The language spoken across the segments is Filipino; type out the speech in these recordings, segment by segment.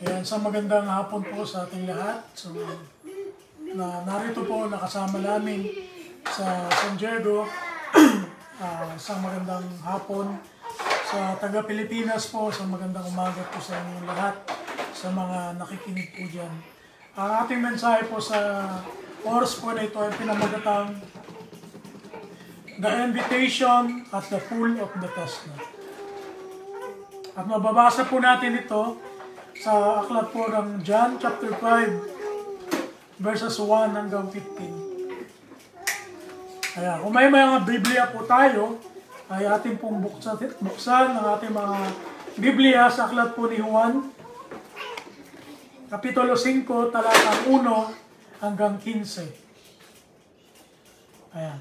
Ayan, sa magandang hapon po sa ating lahat. So, narito po nakasama namin sa San Diego. Isang magandang hapon sa taga-Pilipinas po. Sa magandang umaga po sa inyong lahat, sa mga nakikinig po dyan. Ang ating mensahe po sa oras po na ito ay pinamagatang The Invitation at the Pool of Bethesda. At mababasa po natin ito sa aklat po ng John chapter 5 verses 1 hanggang 15. Kaya kung may mga Biblia po tayo, ay ating pong buksan ang ating mga Biblia sa aklat po ni Juan, Kapitulo 5, talatang 1 hanggang 15. Ayan.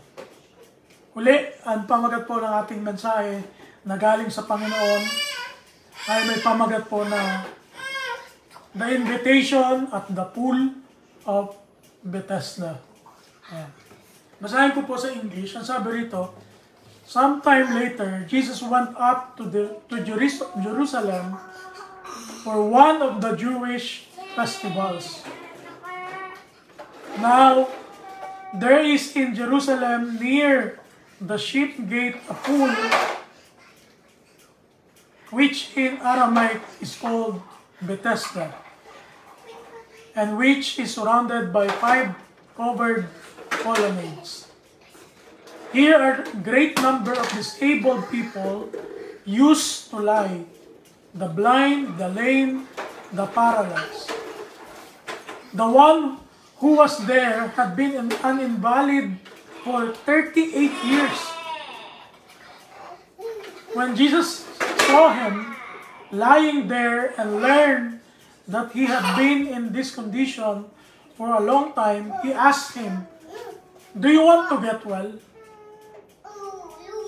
Uli, ang pamagat po ng ating mensahe na galing sa Panginoon ay may pamagat po na The Invitation at the Pool of Bethesda. Ayan. Basahin ko po sa English. Ang sabi rito, sometime later, Jesus went up to Jerusalem for one of the Jewish festivals. Now, there is in Jerusalem near the sheep gate a pool, which in Aramaic is called Bethesda, and which is surrounded by 5 covered colonnades. Here are a great number of disabled people used to lie, the blind, the lame, the paralyzed. The one who was there had been an invalid for 38 years. When Jesus saw him lying there and learned that he had been in this condition for a long time, he asked him, "Do you want to get well?"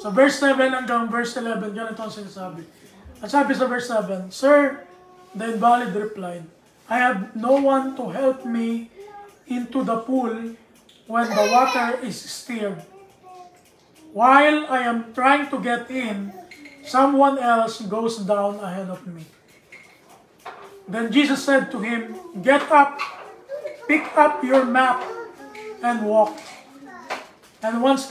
So verse 7 hanggang verse 11, ganito ang sinasabi. At sabi sa verse 7, "Sir," the invalid replied, "I have no one to help me into the pool when the water is stirred. While I am trying to get in, someone else goes down ahead of me." Then Jesus said to him, "Get up, pick up your mat, and walk." And once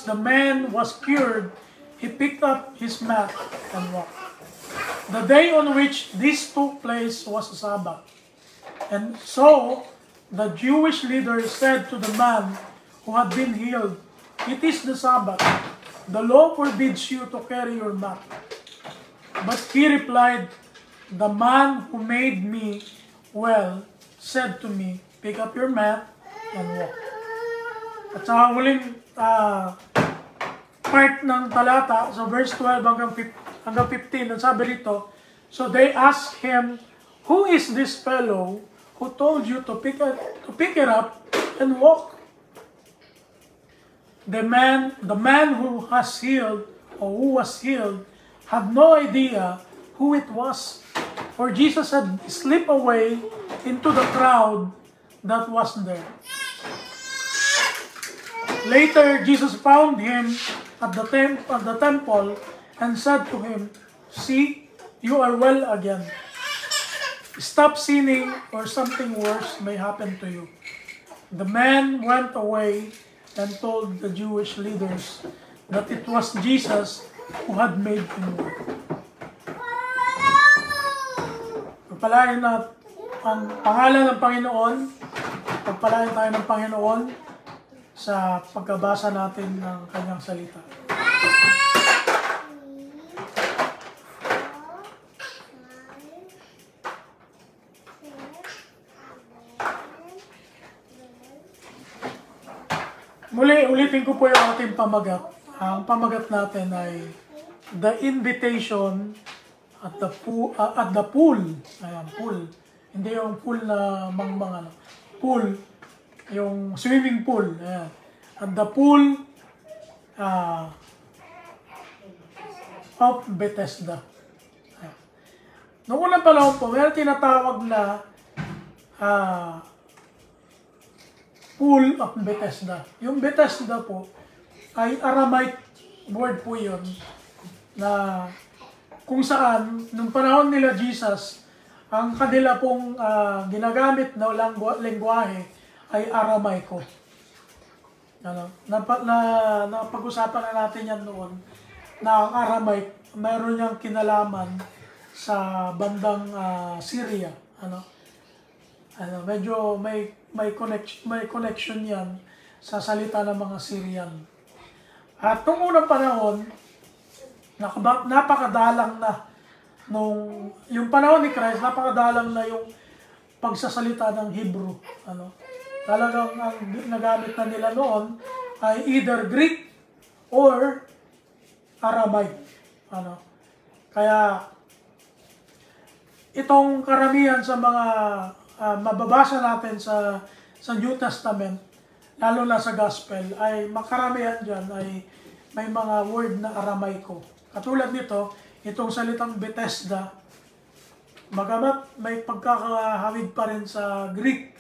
the man was cured, he picked up his mat and walked. The day on which this took place was a Sabbath. And so the Jewish leader said to the man who had been healed, "It is the Sabbath. The law forbids you to carry your mat." But he replied, "The man who made me well said to me, 'Pick up your mat and walk.'" At sa huling part ng talata, sa verse 12 hanggang 15, ang sabi rito, "So they asked him, 'Who is this fellow who told you to pick it up and walk?' The man who was healed had no idea who it was, for Jesus had slipped away into the crowd that was there. Later, Jesus found him at the temple and said to him, "See, you are well again. Stop sinning, or something worse may happen to you." The man went away and told the Jewish leaders that it was Jesus who had made him well. Pagpalain na ang pangalan ng Panginoon, pagpalain tayo ng Panginoon sa pagkabasa natin ng kanyang salita. Ulitin ko po yung ating pamagat. Ang pamagat natin ay The Invitation at the Pool. Ayan, pool. Hindi yung pool na mangmang. Pool. Yung swimming pool. Ayan. At the Pool of Bethesda. Ayan. Noong unang panahon po, may tinatawag na Pool of Bethesda. Yung Bethesda po ay Aramaic word po yun na kung saan, nung panahon nila Jesus, ang kanila pong ginagamit na lengguwahe ay Aramaico. Ano, napag-usapan na natin yan noon na ang Aramaic mayroon niyang kinalaman sa bandang Syria. Medyo may connection yan sa salita ng mga Syrian. At nung unang panahon, napakadalang na yung panahon ni Christ, napakadalang na yung pagsasalita ng Hebrew. Talagang ang nagamit na nila noon ay either Greek or Aramaic. Kaya itong karamihan sa mga mababasa natin sa New Testament, lalo na sa Gospel, ay makaramihan dyan ay may mga word na Aramaico. Katulad nito, itong salitang Bethesda, bagamat may pagkakahawig pa rin sa Greek,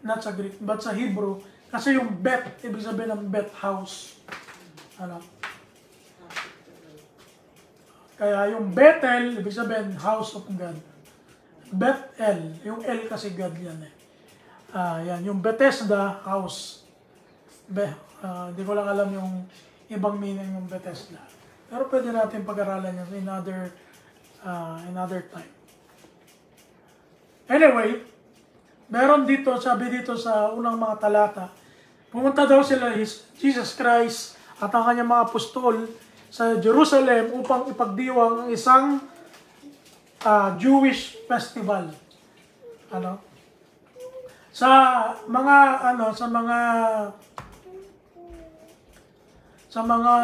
not sa Greek, but sa Hebrew, kasi yung Bet, ibig sabihin ng Bet house. Kaya yung Bethel, ibig sabihin house of God. Bethel, yung L kasi God yan yan, yung Bethesda house. Hindi ko lang alam yung ibang meaning ng Bethesda. Pero pwede natin pag-aralan yan another time. Anyway, meron dito, sabi dito sa unang mga talata, pumunta daw sila Jesus Christ at ang kanyang mga apostol sa Jerusalem upang ipagdiwang ang isang Jewish festival. Sa mga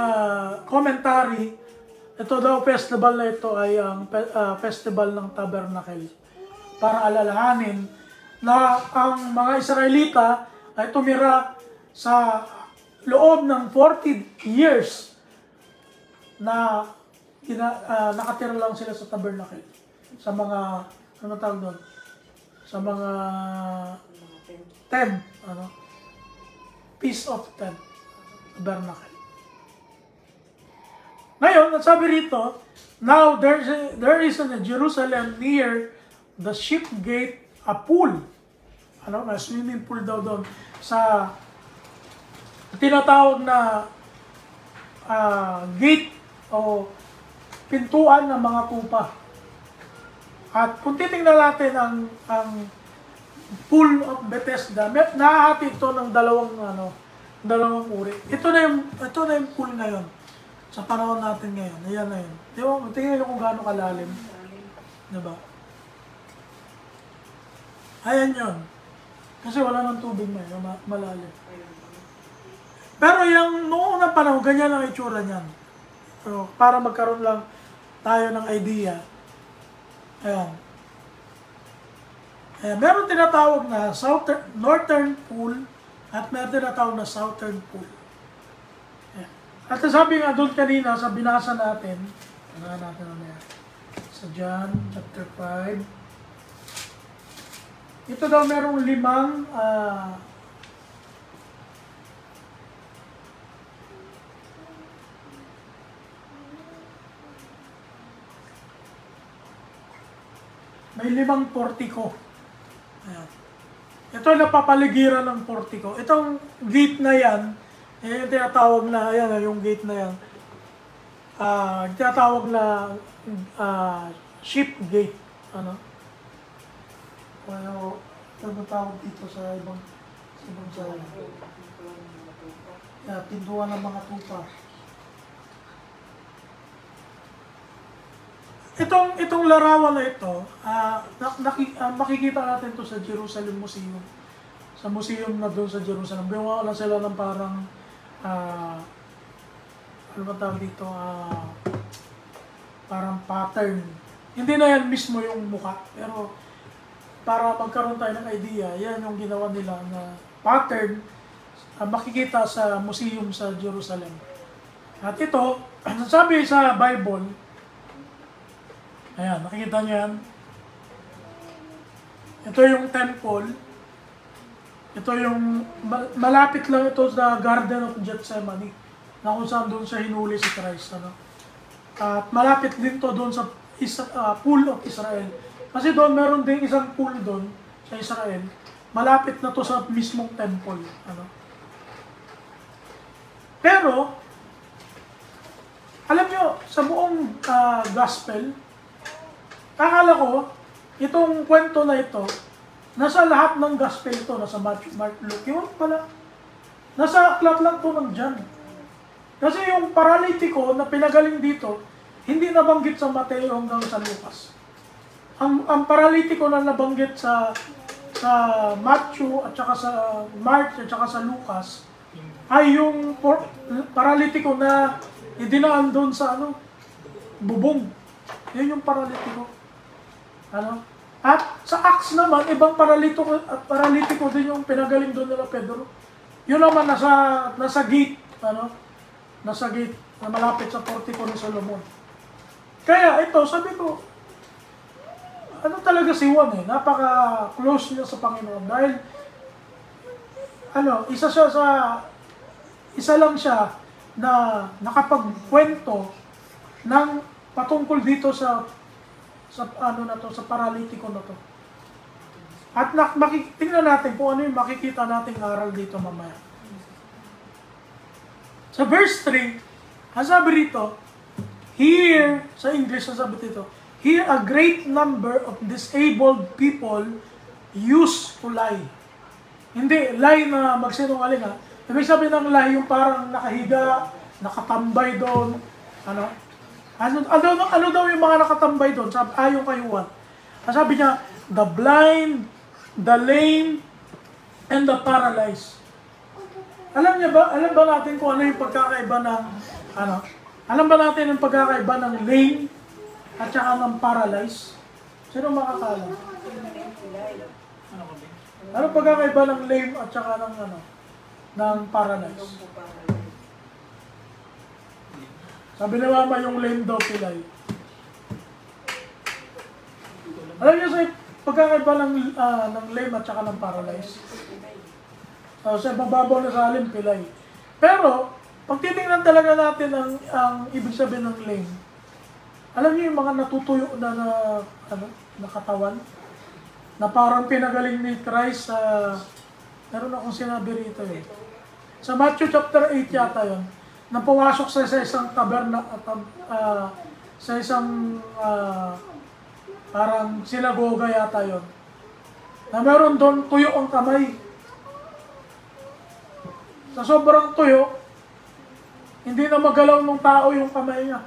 commentary, ito daw festival na ito ay ang festival ng Tabernacle, para alalahanin na ang mga Israelita ay tumira sa loob ng 40 years na nakatira lang sila sa Tabernacle, sa mga tawag doon, sa mga tent, Feast of Tent, Tabernacle. Ngayon, sabi rito, now there is in Jerusalem near the Sheep Gate a pool. May swimming pool daw doon sa tinatawag na gate o pintuan ng mga tupa. At kung titingnan natin ang pool of Bethesda, nahahati ito ng dalawang uri. Ito na yung pool ngayon. Sa panahon natin ngayon, ayan na yun. Tingnan nyo kung gaano kalalim. Diba? Ayan yun. Kasi wala ng tubig na yun, malalim. Pero yung noong unang panahon, ganyan ang itsura niyan. So, para magkaroon lang tayo ng idea. Ayan. Meron tinatawag na northern pool at meron tinatawag na southern pool. At sabi nga doon kanina sa binasa natin, sa John chapter 5, ito daw merong 5 may 5 portico. Ayan. Ito napapaligiran ng portico. Itong gate na yan, yung tinatawag na, ayan, yung gate na yan, tinatawag na sheep gate. Ano tawag dito sa ibang pintuan ng mga tupa. Itong larawan na ito, makikita natin to sa Jerusalem Museum. Sa museum na doon sa Jerusalem. Gawa lang sila ng parang ano ba tawag dito? Parang pattern. Hindi na yan mismo yung mukha, pero para magkaroon tayo ng idea, yan yung ginawa nila na pattern, makikita sa museum sa Jerusalem. At ito, sabi sa Bible, ayan, nakikita niyo yan. Ito yung temple. Ito yung, malapit lang ito sa Garden of Gethsemane, na kung saan doon siya hinuli si Christ. At malapit din to doon sa Pool of Israel. Kasi doon, meron din isang pool doon sa Israel. Malapit na to sa mismong temple. Ano? Pero, alam nyo, sa buong gospel, akala ko, itong kwento na ito, nasa lahat ng gospel ito, nasa Matthew, Mark, Luke, yun pala. Nasa aklat lang to ng John. Kasi yung paralitiko na pinagaling dito, hindi nabanggit sa Mateo hanggang sa Lucas. Ang paralitiko na nabanggit sa Matthew at saka sa Mark at saka sa Lucas ay yung paralitiko na idinaan doon sa bubong. Yun yung paralitiko. At sa Acts naman, ibang paralitiko din yung pinagaling doon nila Pedro. Yun naman nasa gate, nasa gate na malapit sa portico ni Solomon. Kaya ito, sabi ko, talaga si Juan napaka-close niya sa Panginoon. Dahil, isa lang siya na nakapagkwento ng patungkol dito sa paralitiko na to. At tingnan natin kung ano yung makikita nating aral dito mamaya. Sa verse 3, ang sabi rito, here, sa English ang sabi dito, here a great number of disabled people used to lie. Hindi, lie na magsinungaling Ibig sabihin ng lie, yung parang nakahiga, nakatambay doon. Ano daw yung mga nakatambay doon? Ayon kay Juan. Sabi niya, the blind, the lame, and the paralyzed. Alam ba natin kung ano yung pagkakaiba ng, alam ba natin yung pagkakaiba ng lame at saka ng paralyzed? Sino makakaalam? Ano pagkakaiba ng lame at saka ng paralyzed? Sabi na mama yung lame daw pilay. Alam niyo sa pagkakaiba ng lame at saka ng paralyzed? Sa mababaw na sa alim, pilay. Pero, pag titingnan talaga natin ang ibig sabihin ng lame, alam niyo yung mga natutuyo na katawan? Na parang pinagaling ni Christ sa meron akong sinabi rito Sa Matthew chapter 8 yata yun, na pumasok sa isang taberna, sa isang parang sinagoga yata yun, na meron doon tuyo ang kamay. Sa sobrang tuyo, hindi na magalaw ng tao yung kamay niya.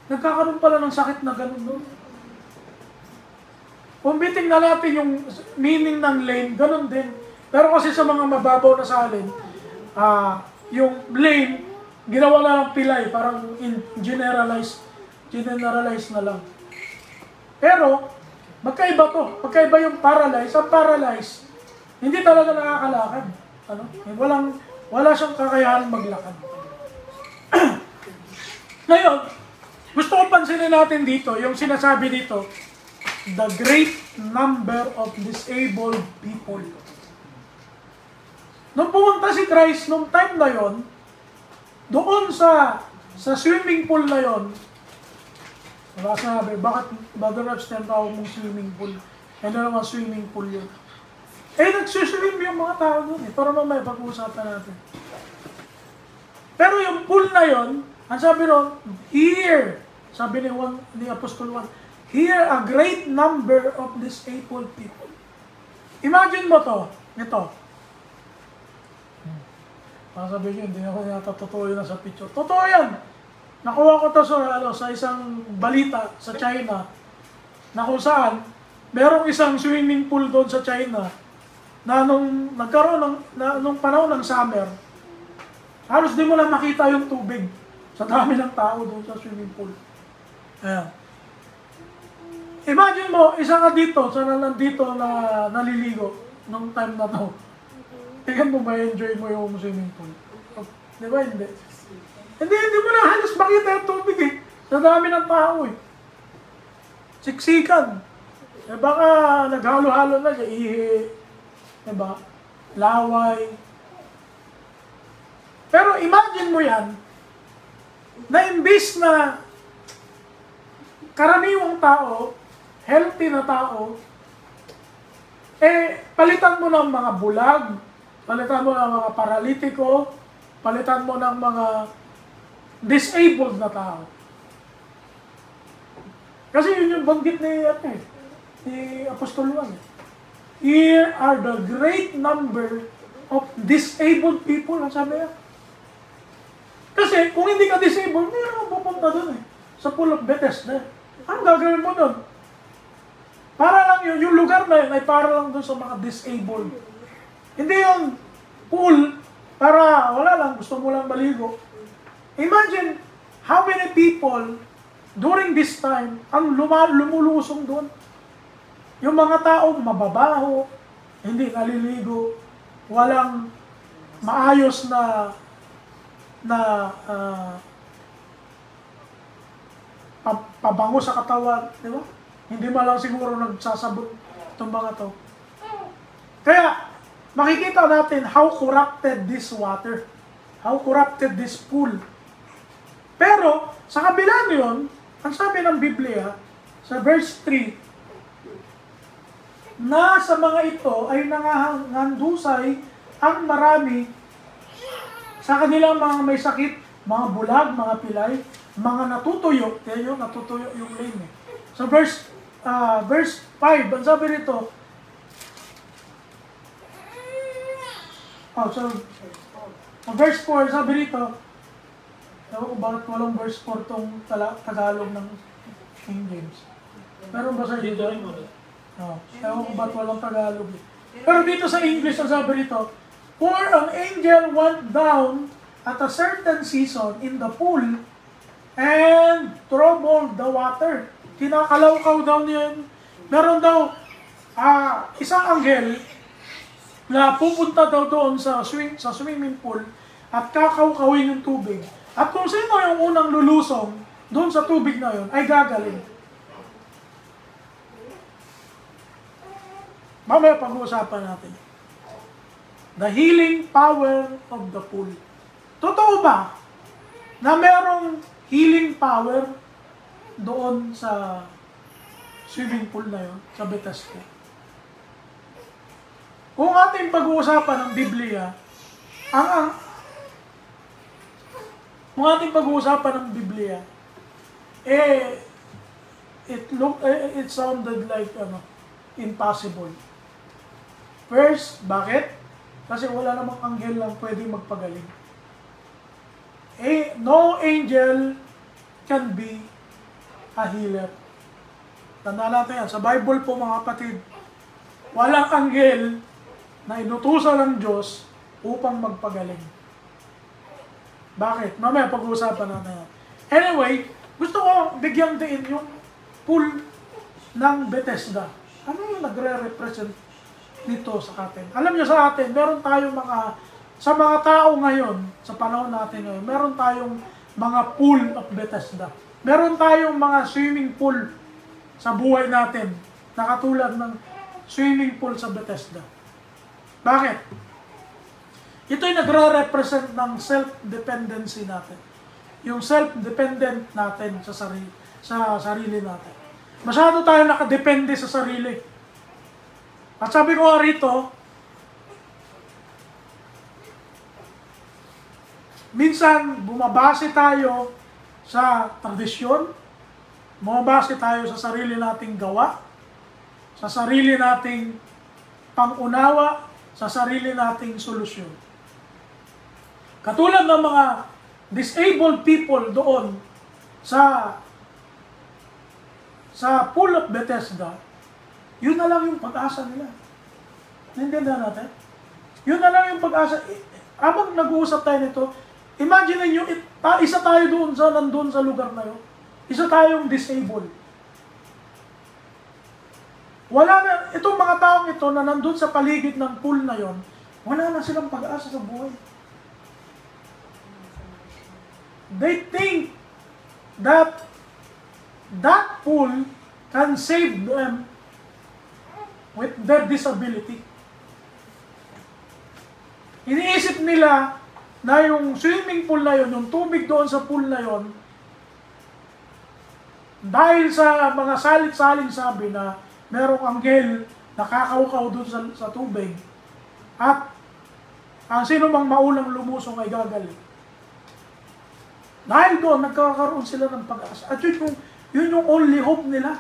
Nagkakaroon pala ng sakit na ganun doon. Kung bitingnan natin yung meaning ng lame, ganun din. Pero kasi sa mga mababaw na salin, yung lame, ginawa na lang pilay, parang generalize na lang. Pero, magkaiba to. Magkaiba yung paralyzed. Ang paralyzed, hindi talaga nakakalakad. Wala siyang kakayahan maglakad. Ngayon, gusto ko pansinin natin dito, yung sinasabi dito, the great number of disabled people. Nung pumunta si Christ, nung time na yon, doon sa swimming pool na yon, sabi, bakit Brother Reps tawag mong swimming pool? Ano naman swimming pool yun? Nagsuswim yung mga tao doon para mamaya pag-uusapan natin. Pero yung pool na yon, ang sabi ron, here, sabi ni Apostol Juan, here a great number of disabled people. Imagine mo ito. Sabi nyo, hindi na ako totoo yun sa picture. Totoo yan! Nakuha ko to sa isang balita sa China, na kung saan, merong isang swimming pool doon sa China, na nung panahon ng summer, halos di mo lang makita yung tubig sa dami ng tao doon sa swimming pool. Ayan. Imagine mo, isa ka dito, nandito na naliligo nung time na to. Tingnan mo ba, enjoy mo yung swimming pool? Di ba? Hindi. Hindi mo na halos makita yung tubig sa dami ng tao Siksikan. Baka naghalo-halo na siya, ihi. Diba? Laway. Pero imagine mo yan, na imbis na karaniwang tao, healthy na tao, palitan mo ng mga bulag, palitan mo ng mga paralitiko, palitan mo ng mga disabled na tao. Kasi yun yung banggit ni Apostol Juan. Here are the great number of disabled people, ang sabi niya. Kasi kung hindi ka disabled, hindi ka pupunta doon sa Pool of Bethesda. Ang gagawin mo doon? Para lang yun, yung lugar na yun ay para lang doon sa mga disabled. Hindi yung pool para wala lang, gusto mo lang maligo. Imagine how many people during this time ang lumulusong doon. Yung mga tao mababaho, hindi naliligo, walang maayos na pabango sa katawan, di ba? Hindi man lang siguro nagsasabot itong mga to. Kaya, makikita natin how corrupted this water, how corrupted this pool. Pero, sa kabila niyon, ang sabi ng Biblia, sa verse 3, na sa mga ito ay nangangandusay ang marami sa kanilang mga may sakit, mga bulag, mga pilay, mga natutuyo. Kaya yun, natutuyo yung lane. So verse 5, ang sabi nito, verse 4, sabi nito, ewan ko bakit walang verse 4 tong Tagalog ng King James. Meron ba sa dito? Ewan ko bakit walang Tagalog. Pero dito sa English, ang sabi nito, for an angel went down at a certain season in the pool and troubled the water. Kinakalaw-kaw daw niyan. Meron daw isang anghel na pupunta daw doon sa swimming pool at kakaw-kawin yung tubig. At kung sino yung unang lulusong doon sa tubig na yun, ay gagaling. Mamaya pag-uusapan natin. The healing power of the pool. Totoo ba na merong healing power doon sa swimming pool na yun, sa Bethesda? Kung ating pag-uusapan ng Biblia, kung ating pag-uusapan ng Biblia, it sounded like impossible. First, bakit? Kasi wala namang anghel lang pwedeng magpagaling. No angel can be a healer. Tandaan natin yan. Sa Bible po mga kapatid, walang anghel na inutusan ng Diyos upang magpagaling. Bakit? Mamaya pag-uusapan natin yan. Anyway, gusto ko bigyang diin yung pool ng Bethesda. Ano yung nagre-represent nito sa atin? Alam niyo sa atin, meron tayong sa mga tao ngayon, sa panahon natin ngayon, meron tayong mga pool of Bethesda. Meron tayong mga swimming pool sa buhay natin, na katulad ng swimming pool sa Bethesda. Bakit? Ito'y nagre-represent ng self-dependency natin. Yung self-dependent natin sa sarili natin. Masyado tayo nakadepende sa sarili. At sabi ko rito, minsan bumabase tayo sa tradisyon, bumabase tayo sa sarili nating gawa, sa sarili nating pangunawa, sa sarili nating solusyon. Katulad ng mga disabled people doon sa Pool of Bethesda, yun na lang yung pag-asa nila. Naintindihan natin? Yun na lang yung pag-asa. Habang nag-uusap tayo nito, imagine niyo, isa tayo nandun sa lugar na yun. Isa tayong disabled. Wala na, itong mga taong ito na nandun sa paligid ng pool na yon, wala na silang pag-asa sa buhay. They think that pool can save them with their disability. Iniisip nila na yung swimming pool na yon, yung tubig doon sa pool na yon, Dahil sa mga salit-saling sabi na merong anghel na kakaukaw doon sa tubig at ang sino mang maulang lumusong ay gagaling. Dahil doon, nagkakaroon sila ng pag-asa. At yun yung only hope nila.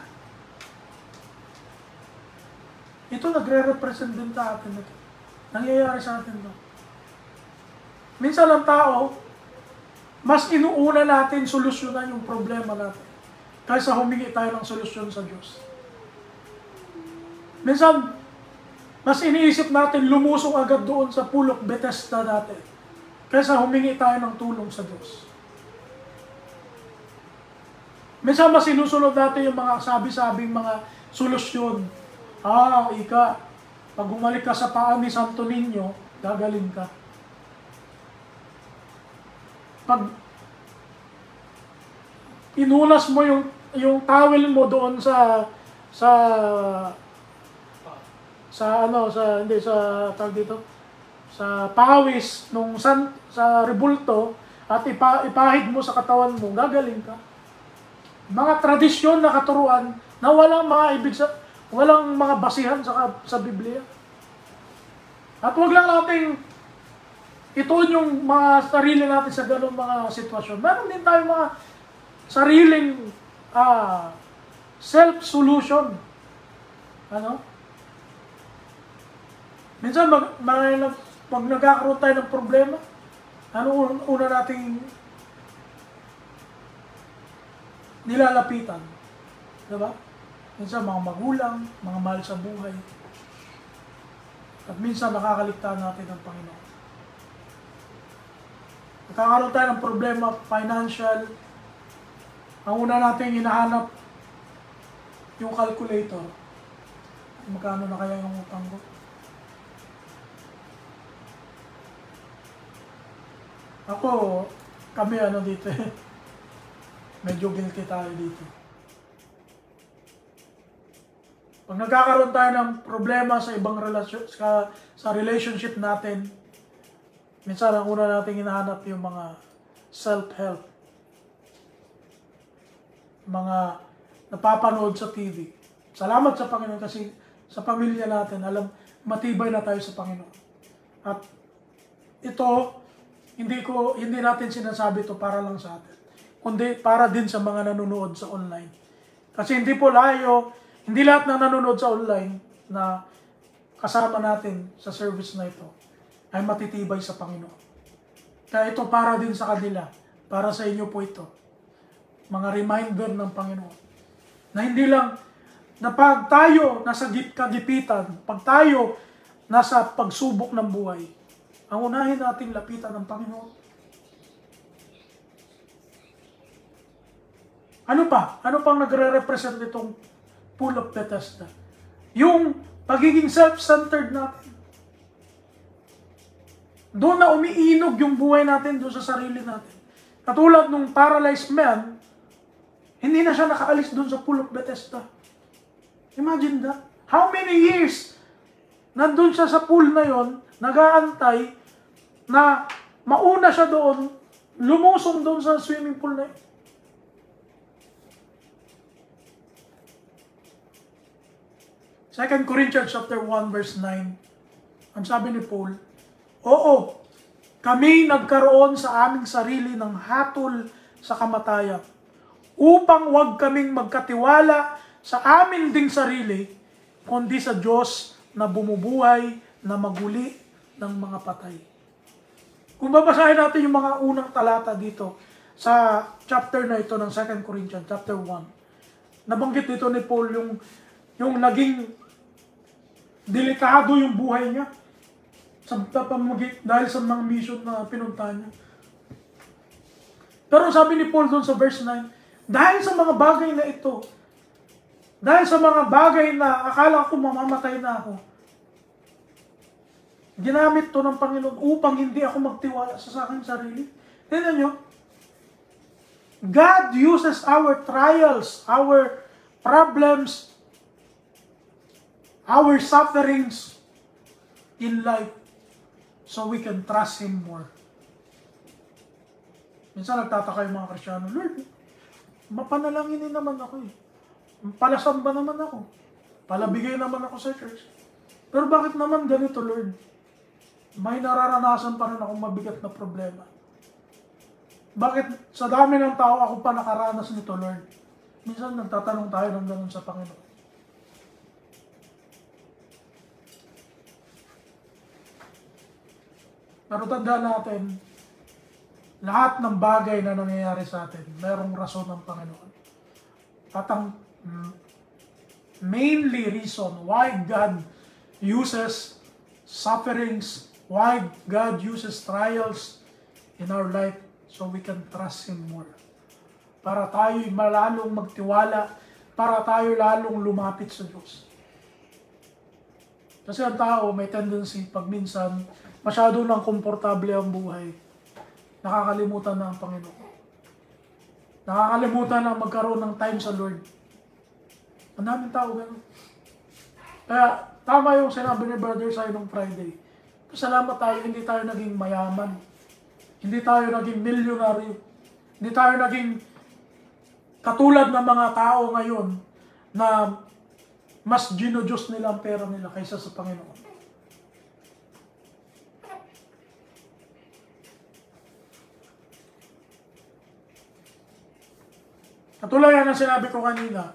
Ito nagre-represent din sa atin ito. Nangyayari sa atin ito. Minsan ang tao, mas inuuna natin solusyonan yung problema natin kaysa humingi tayo ng solusyon sa Diyos. Minsan, mas iniisip natin lumusong agad doon sa pool of Bethesda natin kaysa humingi tayo ng tulong sa Diyos. Minsan, mas sinusunod natin yung mga sabi-sabing mga solusyon. Pag umalik ka sa paa ni Santo Niño, gagaling ka. Pag inunas mo yung towel mo doon sa pawis sa rebulto at ipahid mo sa katawan mo, gagaling ka. Mga tradisyon na katuruan na walang mga basihan sa Biblia. At wag lang nating ituon yung mga sarili natin sa ganung mga sitwasyon. Meron din tayong mga sariling self-solution. Minsan, pag nagkakaroon tayo ng problema, ano una nating nilalapitan? Diba? Minsan, mga magulang, mga mahal sa buhay. At minsan, nakakaligtaan natin ng Panginoon. Nagkakaroon tayo ng problema, financial. Ang una natin hinahanap, yung calculator. Magkano na kaya yung utang ko? Kami dito medyo guilty tayo dito. Pag nagkakaroon tayo ng problema sa ibang relasyon, sa relationship natin, minsan ang una natin hinahanap yung mga self-help. Mga napapanood sa TV. Salamat sa Panginoon kasi sa pamilya natin, matibay na tayo sa Panginoon. At ito, hindi natin sinasabi ito para lang sa atin, kundi para din sa mga nanonood sa online. Kasi hindi lahat na nanonood sa online na kasama natin sa service na ito ay matitibay sa Panginoon. Kaya ito para din sa kanila, para sa inyo po ito. Mga reminder ng Panginoon. Na hindi lang, na pag tayo nasa kagipitan, pag tayo nasa pagsubok ng buhay, ang unahin nating lapitan ng Panginoon. Ano pa? Ano pang nagre-represent itong pool of Bethesda? Yung pagiging self-centered natin. Doon na umiinog yung buhay natin doon sa sarili natin. Katulad nung paralyzed man, hindi na siya nakaalis doon sa pool of Bethesda. Imagine that. How many years nandun siya sa pool na yon, nag-aantay na mauna siya doon, lumusong doon sa swimming pool na yun. Second Corinthians chapter 1 verse 9. Ang sabi ni Paul, oo, kami nagkaroon sa aming sarili ng hatol sa kamatayan upang wag kaming magkatiwala sa amin ding sarili, kundi sa Diyos na bumubuhay, na maguli ng mga patay. Kung babasahin natin yung mga unang talata dito sa chapter na ito ng 2 Corinthians, chapter 1, nabanggit dito ni Paul yung naging delikado yung buhay niya dahil sa mga mission na pinuntahan niya. Pero sabi ni Paul doon sa verse 9, dahil sa mga bagay na ito, dahil sa mga bagay na akala ko mamamatay na ako, ginamit to ng Panginoon upang hindi ako magtiwala sa aking sarili. Tignan nyo, God uses our trials, our problems, our sufferings in life so we can trust Him more. Minsan nagtataka yung mga Kristyano, Lord, mapanalanginin naman ako eh. Palasamba naman ako. Palabigay naman ako sa church. Pero bakit naman ganito, Lord? May nararanasan pa rin akong mabigat na problema. Bakit sa dami ng tao ako pa nakaranas nito, Lord? Minsan nagtatanong tayo ng ganun sa Panginoon. Pero tandaan natin, lahat ng bagay na nangyayari sa atin, merong rason ng Panginoon. Mainly reason why God uses sufferings, why God uses trials in our life, so we can trust Him more. Para tayo'y malalong magtiwala, para tayo lalong lumapit sa Diyos. Kasi ang tao may tendency pag minsan masyado nang komportable ang buhay, nakakalimutan na ang Panginoon. Nakakalimutan na magkaroon ng time sa Lord. Ang daming tao ganun. Kaya tama yung sinabi ni Brother Sai nung Friday. Pasalamat tayo, hindi tayo naging mayaman. Hindi tayo naging milyonaryo. Hindi tayo naging katulad ng mga tao ngayon na mas ginodiyos nila ang pera nila kaysa sa Panginoon. Katulad yan ang sinabi ko kanina,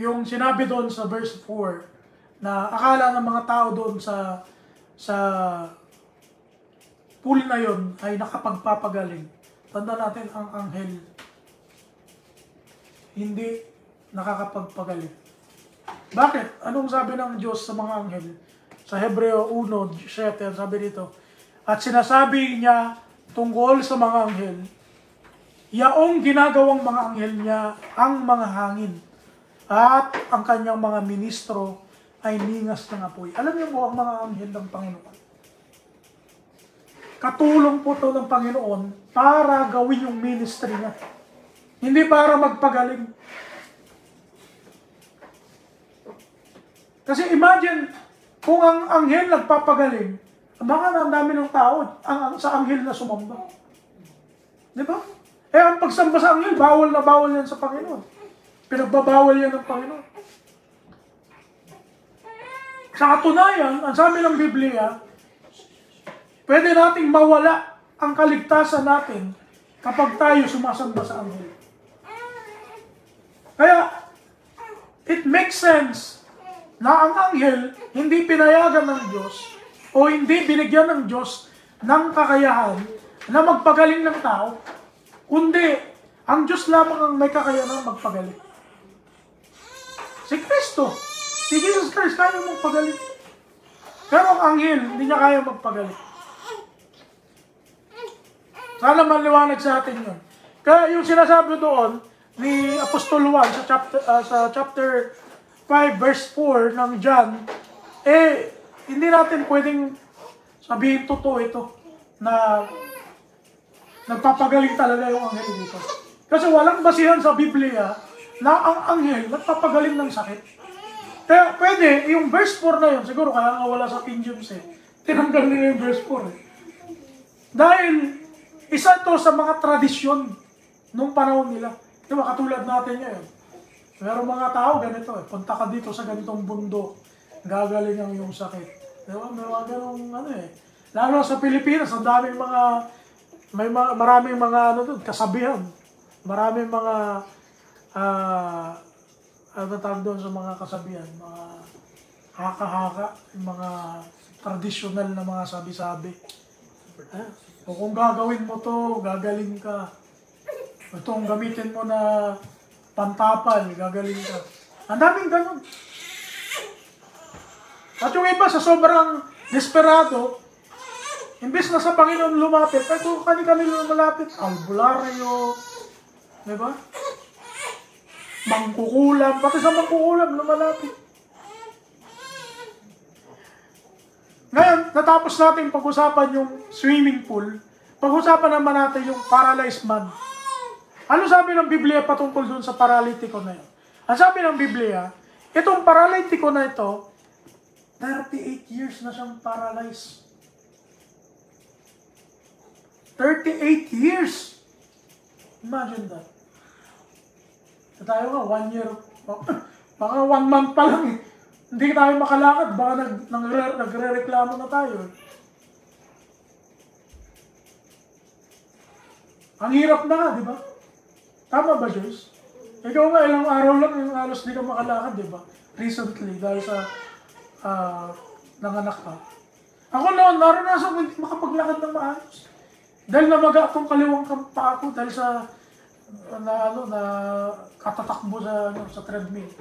yung sinabi doon sa verse 4, na akala ng mga tao doon sa pool na yon ay nakapagpapagaling. Tanda natin, ang anghel hindi nakakapagpagaling. Bakit? Anong sabi ng Diyos sa mga anghel? Sa Hebreo 1:7, sabi dito, at sinasabi niya tungkol sa mga anghel, yaong ginagawang mga anghel niya ang mga hangin, at ang kanyang mga ministro ay ningas ng apoy. Alam niyo po, ang mga anghel ng Panginoon, katulong po ito ng Panginoon para gawin yung ministry niya. Hindi para magpagaling. Kasi imagine, kung ang anghel nagpapagaling, baka ang dami ng tao sa anghel na sumamba. Di ba? Eh, ang pagsamba sa anghel, bawal na bawal yan sa Panginoon. Pinagbabawal yan ng Panginoon. Sa katunayan, ang sabi ng Biblia, pwede nating mawala ang kaligtasan natin kapag tayo sumasamba sa anghel. Kaya, it makes sense na ang anghel hindi pinayagan ng Diyos o hindi binigyan ng Diyos ng kakayahan na magpagaling ng tao, kundi ang Diyos lamang ang may kakayahan magpagaling. Si Kristo, si Jesus Christ, kaya magpagaling. Pero ang anghel, hindi niya kaya magpagaling. Sana maliwanag sa atin yun. Kaya yung sinasabi doon ni Apostol Juan sa chapter 5 verse 4 ng John, hindi natin pwedeng sabihin totoo ito na nagpapagaling talaga yung anghel dito. Kasi walang basihan sa Biblia na ang anghel nagpapagaling ng sakit. Kaya pwede, yung verse 4 na yun, siguro kaya nga wala sa King James tinanggal nila yung verse 4 Dahil isa ito sa mga tradisyon nung panahon nila. Diba, katulad natin ngayon. Pero mga tao, ganito punta ka dito sa ganitong bundok, gagaling ang iyong sakit. Diba, may mga ganong Lalo sa Pilipinas, ang daming maraming mga kasabihan. Maraming mga, tawag doon sa mga kasabihan, mga haka-haka, mga tradisyonal na mga sabi-sabi. O kung gagawin mo to, gagaling ka. Itong gamitin mo na pantapal, gagaling ka. Ang daming ganun. At yung iba sa sobrang desperado, imbes na sa Panginoon lumapit, ito kani-kanila malapit. Albularyo, di ba? Mangkukulam, pati sa mangkukulam lumalapit. Ngayon, natapos natin pag-usapan yung swimming pool, pag-usapan naman natin yung paralyzed man. Ano sabi ng Biblia patungkol dun sa paralitiko na yun? Ang sabi ng Biblia, itong paralitiko na ito, 38 years na siyang paralyzed. 38 years! Imagine that. Tayo nga, 1 year, baka 1 month pa lang eh. Hindi tayo makalakad, baka nagre-reklamo na tayo. Ang hirap na nga, di ba? Tama ba, Joyce? Ikaw nga, ilang araw lang yung halos di ka makalakad, di ba? Recently, dahil sa nanganak ka. Ako noon, naranasan ko hindi makapaglakad ng maayos. Dahil namaga akong kaliwang pa ako dahil sa katatakbo sa treadmill.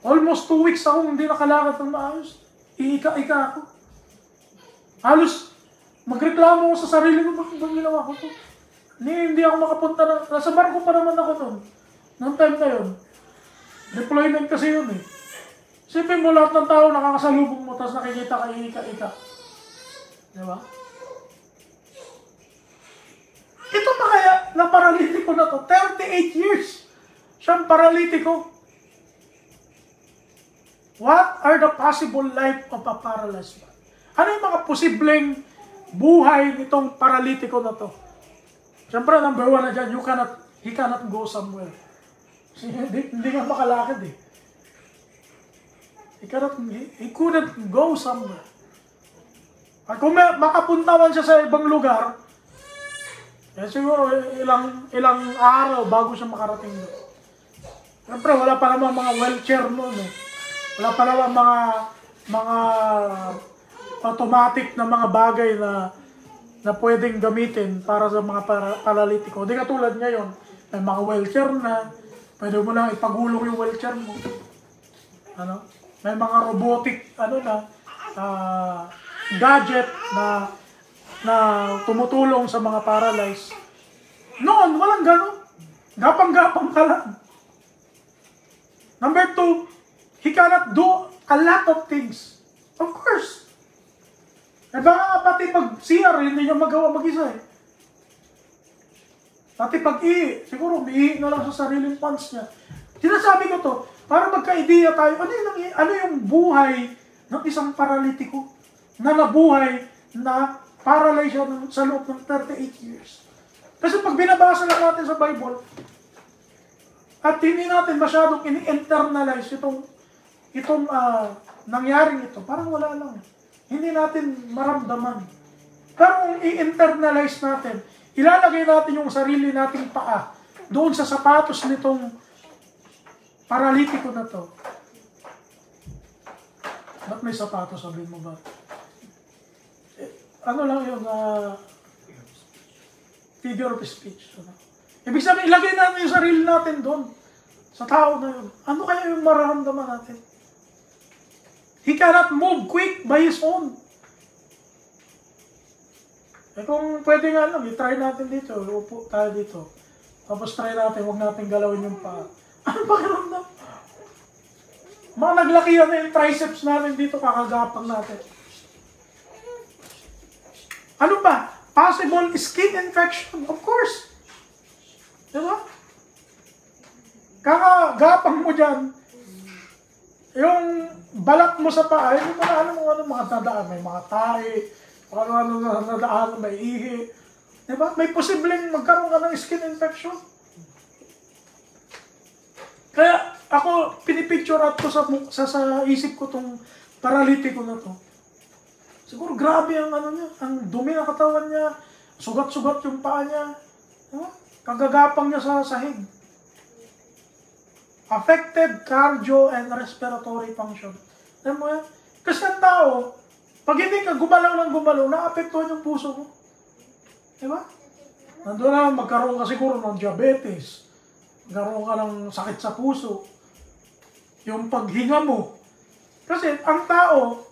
Almost 2 weeks akong hindi nakalakad ng maayos. Iika-ika ako. Halos magreklamo ako sa sarili ko, bakit bang ginawa ko to? Hindi ako makapunta na, nasa barko pa naman ako noon. Noong time na yun. Deployment kasi yun eh. Sipin mo lahat ng tao nakakasalubong mo, tapos nakikita ka ika-ika. Diba? Ito pa kaya na paralitiko na to? 38 years siyang paralitiko. What are the possible life of a paralyzed man? Ano yung mga posibleng buhay nitong paralitiko na to? Siyempre, number 1 na dyan, he cannot go somewhere. Hindi nga makalakad eh. He couldn't go somewhere. At kung makapunta man siya sa ibang lugar, siguro ilang araw bago siya makarating doon. Siyempre, wala pa naman mga wheelchair noon eh. Wala pa naman mga automatic na mga bagay na pwedeng gamitin para sa mga paralitiko. Di katulad ngayon, may mga wheelchair na, pwede mo lang ipagulong yung wheelchair mo. May mga robotic gadget na tumutulong sa mga paralyzed. Noon, walang gano'n. Gapang-gapang ka lang. Number 2, he cannot do a lot of things. Of course. Baka pati pag CR, hindi niya magawa mag-isa eh. Pati pag siguro umihi na lang sa sariling pants niya. Sinasabi ko to, para magka-ideya tayo, ano yung buhay ng isang paralitiko na nabuhay na paralyzed siya sa loob ng 38 years. Kasi pag binabasa lang natin sa Bible, at hindi natin masyadong ini-internalize itong nangyaring ito, parang wala lang. Hindi natin maramdaman. Pero kung i-internalize natin, ilalagay natin yung sarili nating paa doon sa sapatos nitong paralitiko na to. Ba't may sapatos, sabihin mo ba? Ano lang yung figure of speech. Ibig sabihin, ilagay natin yung sarili natin doon sa tao na yun. Ano kaya yung mararamdaman natin? He cannot move quick by his own. Kung pwede nga lang, i-try natin dito. Upo tayo dito. Tapos try natin, huwag natin galawin yung paa. Ano pakiramdam? Mga naglakihan na yung triceps natin dito, kakagapang natin. Ano ba? Possible skin infection? Of course. Diba? Kakagapang mo dyan, yung balat mo sa paa, hindi mo na alam kung ano mga nadaan. May mga tae, ano na nadaan, may ihi. Diba? May posibleng magkaroon ka ng skin infection. Kaya ako, pinipicture out ko sa isip ko itong paralitiko na to. Siguro grabe ang ang dumi ng katawan niya, sugat-sugat yung paa niya. Diba? Kagagapang niya sa sahig. Affected cardio and respiratory function. Alam mo yan? Kasi ang tao, pag hindi ka gumalaw ng gumalaw, naapektuhan yung puso mo. Diba? Nandun na, magkaroon ka siguro ng diabetes. Magkaroon ka ng sakit sa puso. Yung paghinga mo. Kasi ang tao,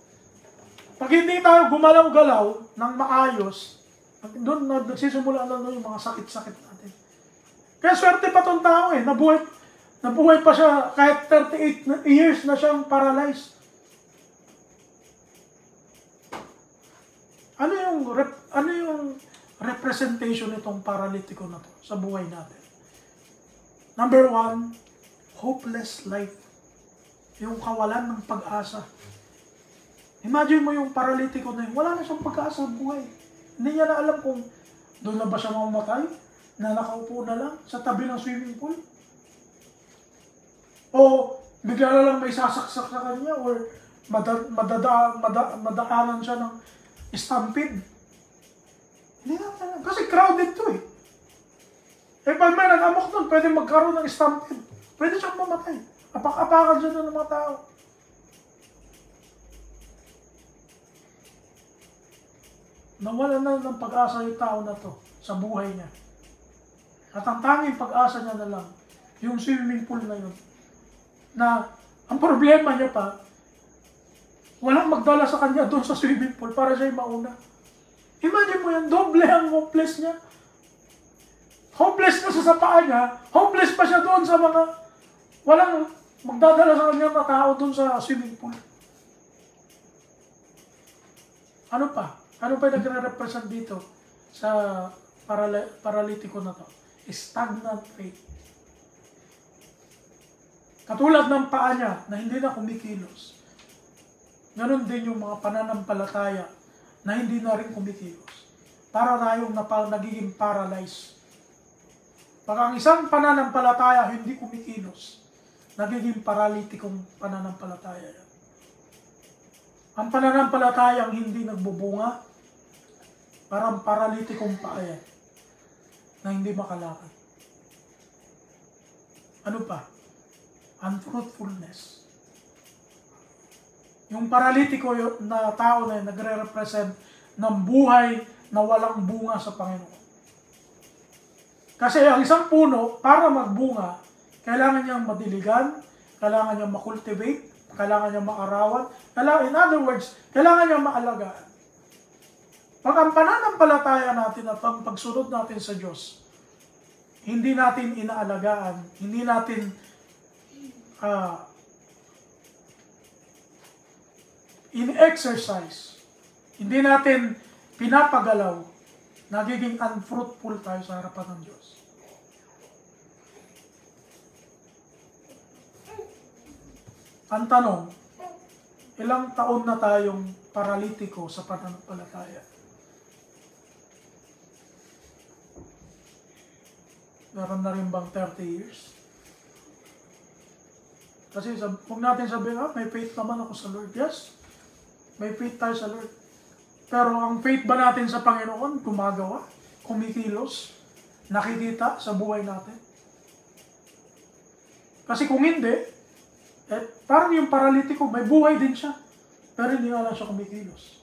pag hindi tayo gumalaw-galaw ng maayos, doon nagsisimula na yung mga sakit-sakit natin. Kaya swerte pa tong tao eh, nabuhay pa siya kahit 38 years na siyang paralyzed. Ano yung representation nitong paralitiko na to sa buhay natin? Number 1, hopeless life. Yung kawalan ng pag-asa. Imagine mo yung paralitiko na yun, wala na siyang pag-asa sa buhay. Hindi niya na alam kung doon na ba siya mamamatay, na nakaupo na lang sa tabi ng swimming pool. O bigla na lang may sasaksak sa kanya or madaanan siya ng stampede. Hindi natin alam. Kasi crowded to eh. Eh pag may nag-amok doon, pwede magkaroon ng stampede. Pwede siyang mamatay. Apak-apakan siya doon ng mga tao. Nawala na ng pag-asa yung tao na to sa buhay niya. At ang tanging pag-asa niya na lang, yung swimming pool na yun. Na ang problema niya pa, walang magdala sa kanya doon sa swimming pool para siya mauna. Imagine mo yan, doble ang hopeless niya. Hopeless na sa paa niya, hopeless pa siya doon sa mga walang magdadala sa kanya na tao doon sa swimming pool. Ano pa? Ano pa yung nagre-represent dito sa paralitiko na to? Stagnant faith. Katulad ng paa niya na hindi na kumikilos. Ganon din yung mga pananampalataya na hindi na rin kumikilos. Para tayong nagiging paralyzed. Pag ang isang pananampalataya hindi kumikilos, nagiging paralitikong pananampalataya yan. Ang pananampalatayang hindi nagbubunga, parang paralitikong paa yan, na hindi makalakad. Ano pa? Unfruitfulness. Yung paralitiko na tao na yun, nagre-represent ng buhay na walang bunga sa Panginoon. Kasi ang isang puno, para magbunga, kailangan niyang madiligan, kailangan niyang makultivate, kailangan niyang maarawan, in other words, kailangan niyang maalagaan. Pag ang pananampalataya natin at ang pagsunod natin sa Diyos, hindi natin inaalagaan, hindi natin in-exercise, hindi natin pinapagalaw, nagiging unfruitful tayo sa harapan ng Diyos. Ang tanong, ilang taon na tayong paralitiko sa pananampalataya? Meron na rin bang 30 years? Kasi huwag natin sabihin, may faith naman ako sa Lord. Yes, may faith tayo sa Lord. Pero ang faith ba natin sa Panginoon, gumagawa, kumikilos, nakikita sa buhay natin? Kasi kung hindi, parang yung paralitiko, may buhay din siya. Pero hindi nga lang siya kumikilos.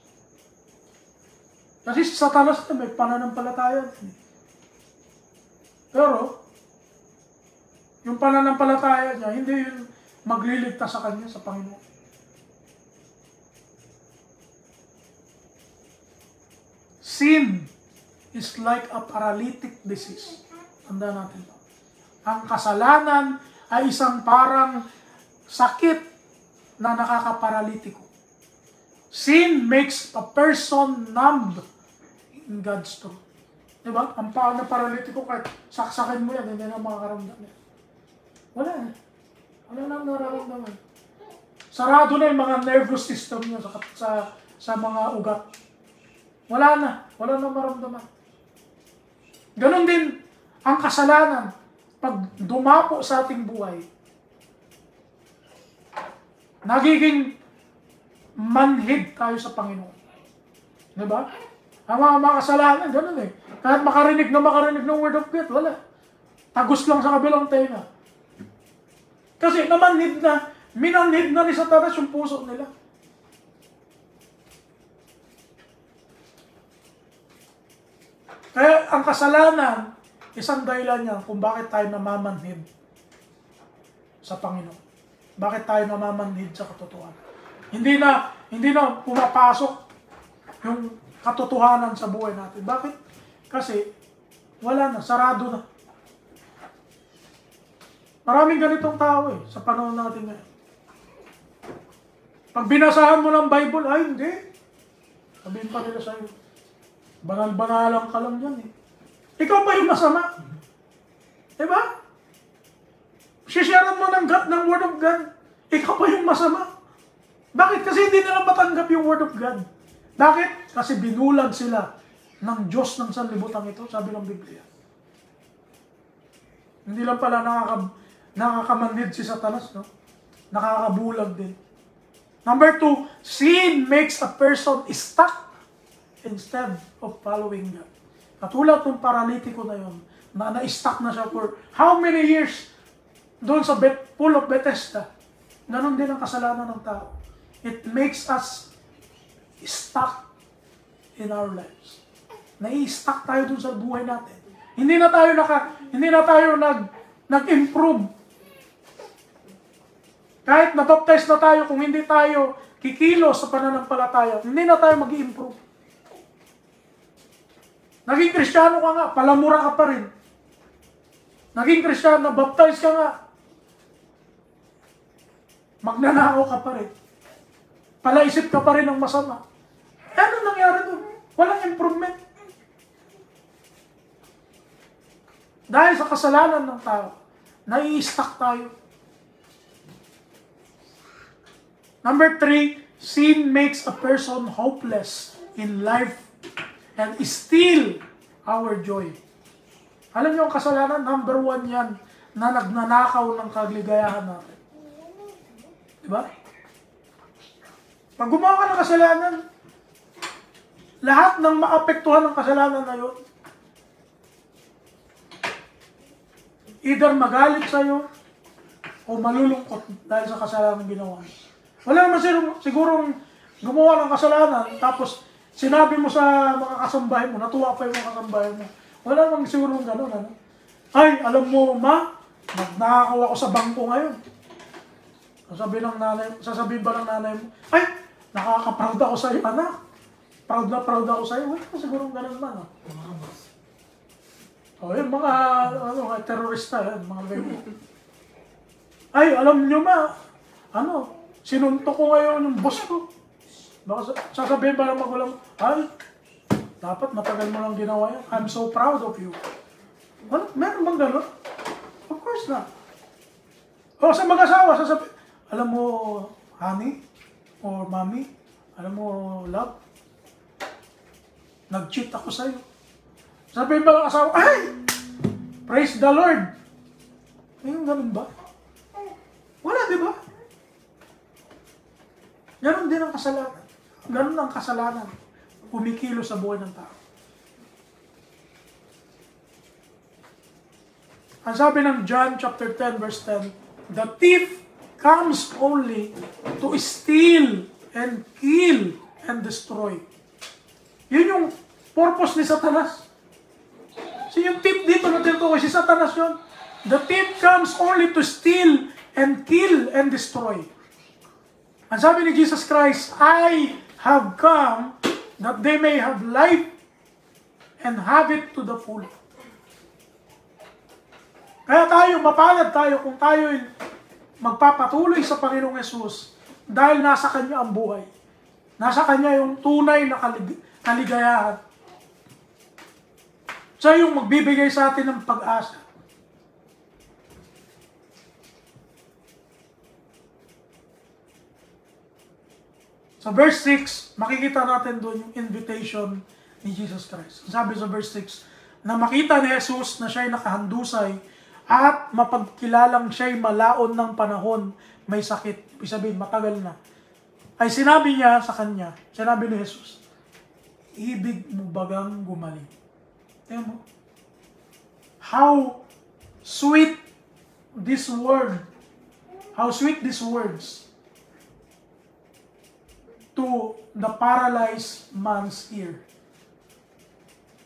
Kasi sa talas na may pananampalataya din. Pero, yung pananampalataya niya, hindi yun magliligtas sa kanya sa Panginoon. Sin is like a paralytic disease. Tanda natin ito. Ang kasalanan ay isang parang sakit na nakakaparalitiko. Sin makes a person numb in God's truth. Diba? Ang paa na paralitiko, kahit saksakin mo yan, hindi na makakaramdam yan. Wala eh. Wala na nararamdaman. Sarado na yung mga nervous system niya sa mga ugat. Wala na. Wala na maramdaman. Ganon din ang kasalanan. Pag dumapo sa ating buhay, nagiging manhid tayo sa Panginoon. Diba? Ang mga kasalanan, ganun eh. Kahit makarinig ng Word of God, wala. Tagos lang sa kabilang tenga. Kasi minanhid na ni Satanas yung puso nila. Kaya ang kasalanan, isang dahilan niya kung bakit tayo namamanhid sa Panginoon. Bakit tayo namamanhid sa katotohanan? Hindi na pumapasok yung katotohanan sa buhay natin. Bakit? Kasi wala na, sarado na. Maraming ganitong tao sa panahon natin ngayon. Pag binasahan mo ng Bible, ay hindi. Sabihin pa nila sa'yo, bangal-bangalang ka lang yan Ikaw pa yung masama. Diba? Sisharean mo ng Word of God. Ikaw pa yung masama. Bakit? Kasi hindi nila matanggap yung Word of God. Bakit? Kasi binulag sila ng Diyos ng sanlibutan ito, sabi ng Biblia. Hindi lang pala nakakamanhid si Satanas, no? Nakakabulag din. Number 2, sin makes a person stuck instead of following God. Katulad ng paralitiko na yun, na na-stuck na siya for how many years doon sa pool of Bethesda. Ganon din ang kasalanan ng tao. It makes us stuck in our lives. Nai-stuck tayo doon sa buhay natin. Hindi na tayo nag-improve. Kahit na-baptize na tayo, kung hindi tayo kikilos sa pananampalataya, hindi na tayo mag-i-improve. Naging Kristiyano ka nga, palamura ka pa rin. Naging Kristiyano, baptize ka nga, magnanakaw ka pa rin. Palaisip ka pa rin ng masama. Ano nangyari doon? Walang improvement. Dahil sa kasalanan ng tao, nai-stuck tayo. Number 3, sin makes a person hopeless in life and steal our joy. Alam niyo ang kasalanan, number 1 yan, na nagnanakaw ng kaligayahan natin. Diba? Pag gumawa ka ng kasalanan, lahat ng maapektuhan ng kasalanan na yun, either magalit sa'yo o malulungkot dahil sa kasalanan ginawa. Wala naman sigurong gumawa ng kasalanan, tapos sinabi mo sa mga kasambahay mo, natuwa pa yung mga kasambahay mo. Wala naman sigurong gano'n, ano? Ay, alam mo, ma, nagnakaw ako sa bangko ngayon. Sasabihin ba ng nanay mo, ay, nakaka-proud ako sa'yo, anak. Proud na proud ako sa'yo. Wala naman sigurong gano'n man, O, yung mga terorista, yan, mga ganyan. Ay, alam nyo ma, sinuntok ko ngayon yung boss ko. Baka sasabihin ba ng magulang, ay, dapat matagal mo lang ginawa yan. I'm so proud of you. Ano? Meron bang gano'n? Of course not. O sa mag-asawa, sasabihin, alam mo, honey, or mommy, alam mo, love, nag-cheat ako sa'yo. Sabihin ba ng asawa, ay, praise the Lord. Ayun, ganun ba? Wala, di ba? Ganon din ang kasalanan. Ganon ang kasalanan. Kumikilo sa buhay ng tao. Ang sabi ng John chapter 10 verse 10, the thief comes only to steal and kill and destroy. Yun yung purpose ni Satanas. So yung thief dito na tinutukoy, si Satanas yun. The thief comes only to steal and kill and destroy. Ang sabi ni Jesus Christ, I have come that they may have life and have it to the full. Kaya tayo, mapalad tayo kung tayo magpapatuloy sa Panginoong Yesus dahil nasa Kanya ang buhay. Nasa Kanya yung tunay na kaligayahan. Siya yung magbibigay sa atin ng pag-asa. Sa verse 6, makikita natin doon yung invitation ni Jesus Christ. Sabi sa verse 6, na makita ni Jesus na siya'y nakahandusay at mapagkilalang siya'y malaon ng panahon, may sakit. Ibig sabihin, matagal na. Ay sinabi niya sa kanya, sinabi ni Jesus, ibig mo bagang gumaling? Tingnan mo. How sweet this word, how sweet these words to the paralyzed man's ear.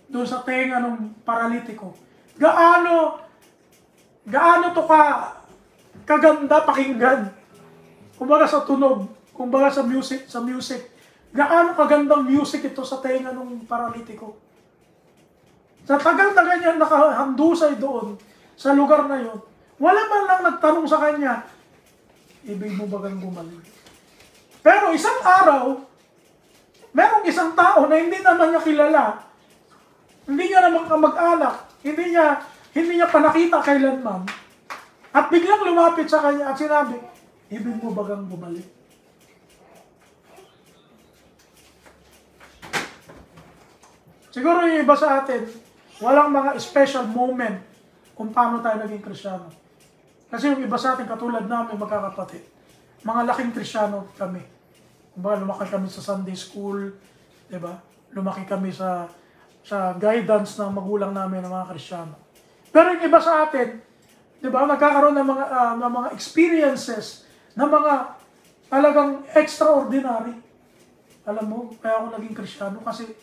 Doon sa tenga ng paralitiko. Gaano to kaganda pakinggan. Kumbaga sa tunog, kumbaga sa music. Gaano kagandang music ito sa tenga ng paralitiko. Sa tagal-tagal niya nakahandusay doon, sa lugar na yon, wala man lang nagtanong sa kanya, ibig mo bagang gumaling? Pero isang araw, merong isang tao na hindi naman niya kilala, hindi niya naman kamag-anak, hindi niya panakita kailanman, at biglang lumapit sa kanya at sinabi, ibig mo bagang gumaling? Siguro yung iba sa atin, walang mga special moment kung paano tayo naging Kristiyano. Kasi yung iba sa atin, katulad namin, magkakapatid, mga laking Kristyano kami. Kumbaga, lumaki kami sa Sunday school, di ba? Lumaki kami sa guidance ng magulang namin ng mga Kristyano. Pero yung iba sa atin, di ba, nagkakaroon ng mga experiences, ng mga talagang extraordinary. Alam mo, kaya ako naging Kristyano kasi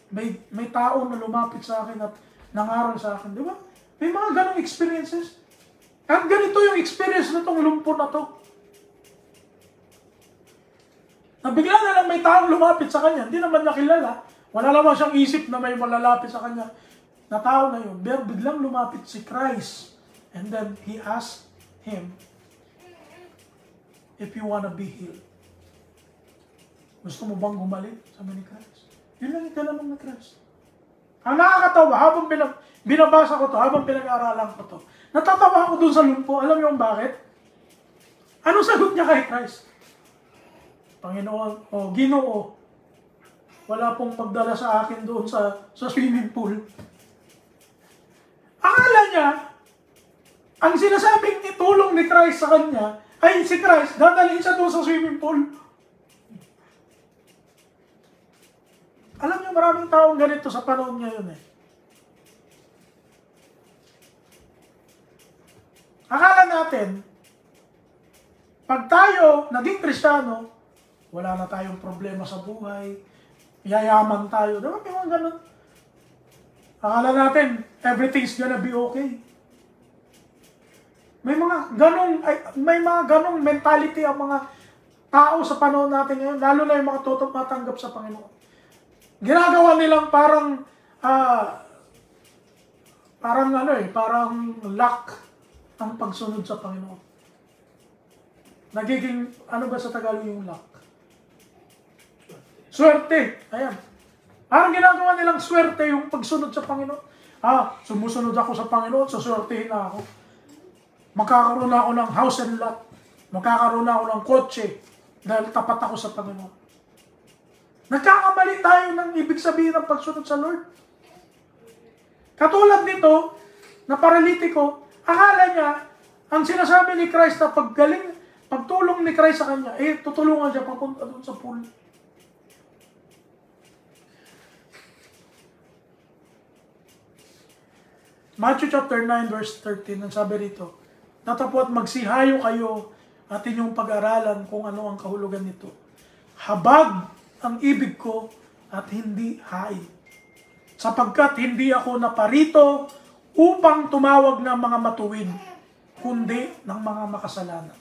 may tao na lumapit sa akin at nangaral sa akin, di ba? May mga ganong experiences. At ganito yung experience na itong lumpo na to. Na bigla na lang may taong lumapit sa kanya, hindi naman niya kilala. Wala naman siyang isip na may malalapit sa kanya na tao na yun. Pero biglang lumapit si Christ. And then he asked him, if you wanna be healed. Gusto mo bang gumaling? Sabi ni Christ. Yun lang yung tinanong ni Christ. Ang nakakatawa, habang binabasa ko to, habang pinag-aaralan ko to, natatawa ako dun sa lumpo. Alam niyo bakit? Ano sagot niya kay Christ? Panginoon, o Ginoo, wala pong magdala sa akin doon sa swimming pool. Akala niya, ang sinasabing itulong ni Christ sa kanya, ay si Christ, dadalhin siya doon sa swimming pool. Alam niyo, maraming taong ganito sa panahon ngayon eh. Akala natin, pag tayo naging Kristiyano, wala na tayong problema sa buhay, yayaman tayo. Diba? May mga ganun. Akala natin, everything's gonna be okay. May mga ganong mentality ang mga tao sa panahon natin ngayon, lalo na yung mga matanggap sa Panginoon. Ginagawa nilang parang luck ang pagsunod sa Panginoon. Nagiging, ano ba sa Tagalog yung luck? Swerte. Ayan. Parang ginagawa nilang swerte yung pagsunod sa Panginoon. Sumusunod ako sa Panginoon, suswertehin na ako. Magkakaroon na ako ng house and lot. Magkakaroon na ako ng kotse dahil tapat ako sa Panginoon. Nagkakamali tayo ng ibig sabihin ng pagsunod sa Lord. Katulad nito, na paralitiko, akala niya, ang sinasabi ni Christ na pagtulong ni Christ sa kanya, tutulungan siya papunta doon sa pool. Matthew chapter 9 verse 13, ang sabi rito, "Datapwat magsihayo kayo at inyong pag-aralan kung ano ang kahulugan nito. Habag ang ibig ko at hindi hain. Sapagkat hindi ako naparito upang tumawag ng mga matuwid, kundi ng mga makasalanan."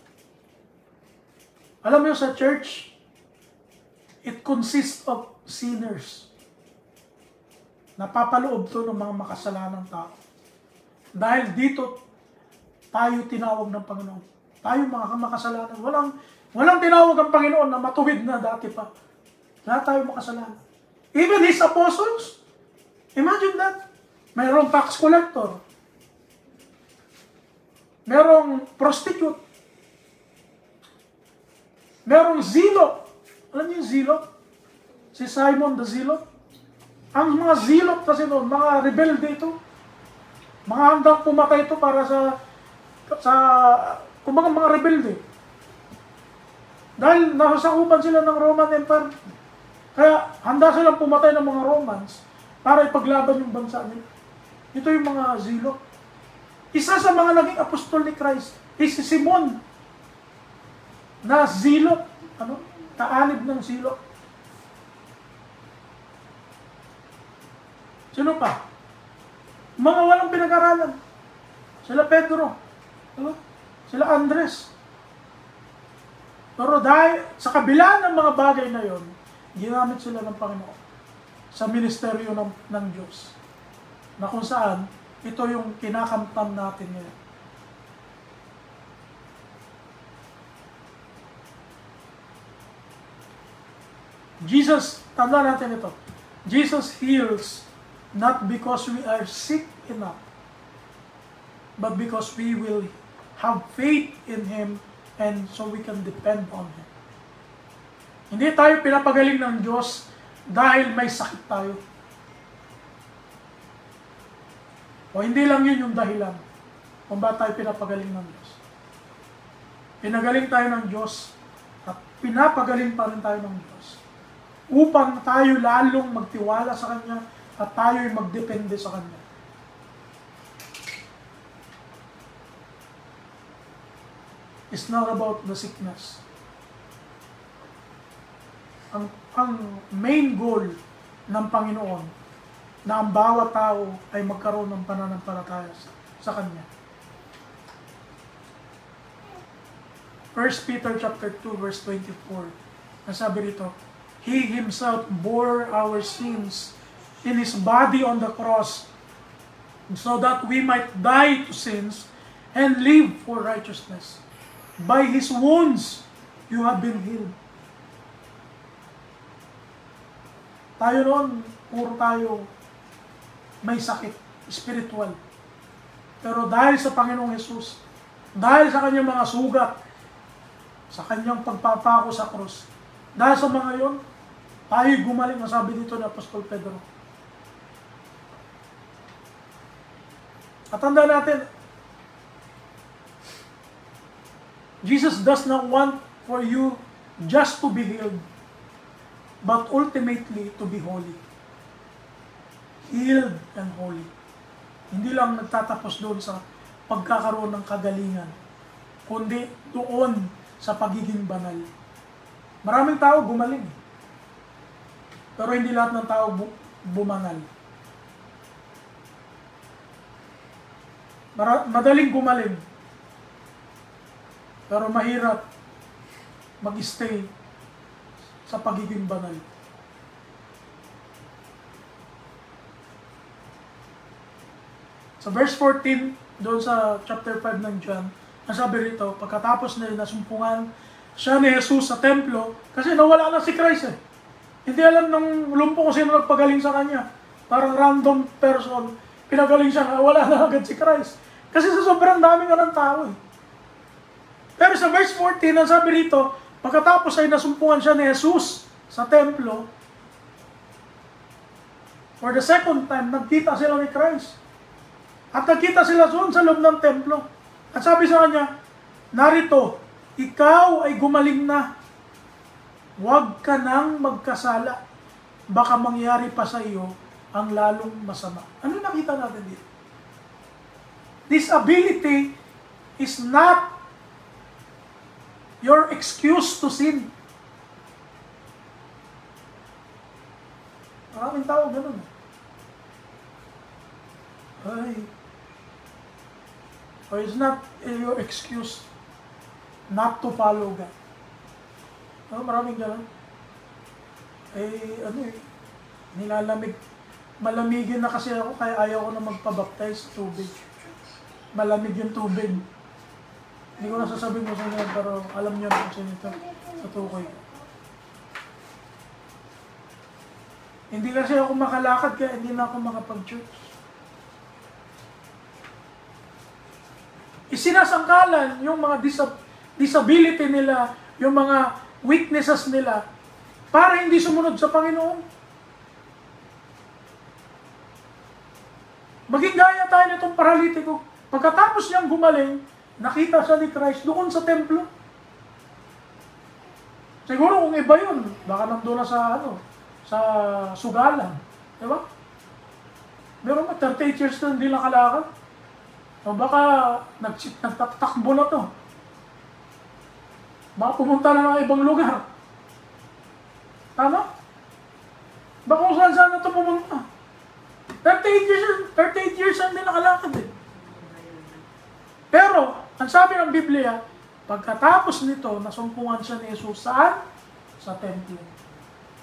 Alam mo sa church, it consists of sinners. Napapaloob to ng mga makasalanang tao. Dahil dito, tayo tinawag ng Panginoon. Tayo mga makasalanan. Walang tinawag ang Panginoon na matuwid na dati pa. Lahat tayo makasalanan. Even His apostles, imagine that. Mayroong tax collector. Merong prostitute. Merong zilot. Alam niyo yung zilot? Si Simon the Zilot. Ang mga zilot kasi noon, mga rebelde ito. Mga handang pumatay ito para kumbaga mga rebelde. Dahil nasasakupan sila ng Roman Empire. Kaya handa silang pumatay ng mga Romans para ipaglaban yung bansa nila. Ito yung mga zilot. Isa sa mga naging apostol ni Christ is si Simon na zilot. Kaanib ng zilot. Sino pa? Mga walang pinag-aralan. Sila Pedro. Sila Andres. Pero dahil sa kabila ng mga bagay na yon, ginamit sila ng Panginoon sa ministeryo ng Diyos. Na kung saan, ito yung kinakamtan natin ngayon. Jesus, tanda natin ito. Jesus heals not because we are sick enough, but because we will have faith in Him and so we can depend on Him. Hindi tayo pinapagaling ng Diyos dahil may sakit tayo. O hindi lang yun yung dahilan. kung ba tayo pinapagaling ng Diyos. Pinagaling tayo ng Diyos at pinapagaling pa rin tayo ng Diyos upang tayo lalong magtiwala sa Kanya at tayo'y magdepende sa Kanya. It's not about the sickness. Ang main goal ng Panginoon na ang bawat tao ay magkaroon ng pananampalataya sa Kanya. 1 Peter chapter 2 verse 24. Nasabi rito, He Himself bore our sins in His body on the cross so that we might die to sins and live for righteousness. By His wounds, you have been healed. Tayo noon, puro tayo may sakit, spiritual. Pero dahil sa Panginoong Hesus, dahil sa Kanyang mga sugat, sa Kanyang pagpapako sa krus, dahil sa mga yon, tayo gumaling, masabi dito ni Apostol Pedro. At tanda natin, Jesus does not want for you just to be healed, but ultimately to be holy. Healed and holy. Hindi lang nagtatapos doon sa pagkakaroon ng kagalingan, kundi doon sa pagiging banal. Maraming tao gumaling, pero hindi lahat ng tao bumanal. Madaling gumaling, pero mahirap mag-stay sa pagiging banal. Sa verse 14, doon sa chapter 5 ng John, nasabi rito, pagkatapos na nasumpungan siya ni Jesus sa templo, kasi nawala na si Christ eh. Hindi alam ng lumpo kung sino nagpagaling sa kanya. Parang random person, pinagaling siya, wala na agad si Christ. Kasi sa sobrang daming ng tao eh. Pero sa verse 14, ang sabi rito, pagkatapos ay nasumpungan siya ni Jesus sa templo, for the second time, nagkita sila ni Christ. At nagkita sila doon sa loob ng templo. At sabi sa kanya, narito, ikaw ay gumaling na. Huwag ka nang magkasala. Baka mangyari pa sa iyo ang lalong masama. Ano nakita natin dito? This ability is not your excuse to sin. Maraming tao ganun. Or it's not your excuse not to follow God. Maraming ganun. Nilalamig. Malamigin na kasi ako, kaya ayaw ko na magpabaptize sa tubig. Malamig yung tubig. Hindi ko nasasabihin mo sa inyo, pero alam niyo na kung sino ito sa tukoy. Hindi kasi ako makalakad, kaya hindi na ako makapag-church. Isinasangkalan yung mga disability nila, yung mga weaknesses nila, para hindi sumunod sa Panginoon. Maging gaya tayo nitong paralitiko. Pagkatapos niyang gumaling, nakita siya ni Christ doon sa templo. Siguro kung iba yun, baka nandun na sa sugalan. Diba? Pero 38 years na hindi nakalakad. O baka nagtatakbo na to. Baka pumunta na ng ibang lugar. Tama? Baka kung saan na to pumunta. 38 years na hindi nakalakad eh. Pero, ang sabi ng Biblia, pagkatapos nito, nasumpungan siya ni Jesus saan? Sa templo.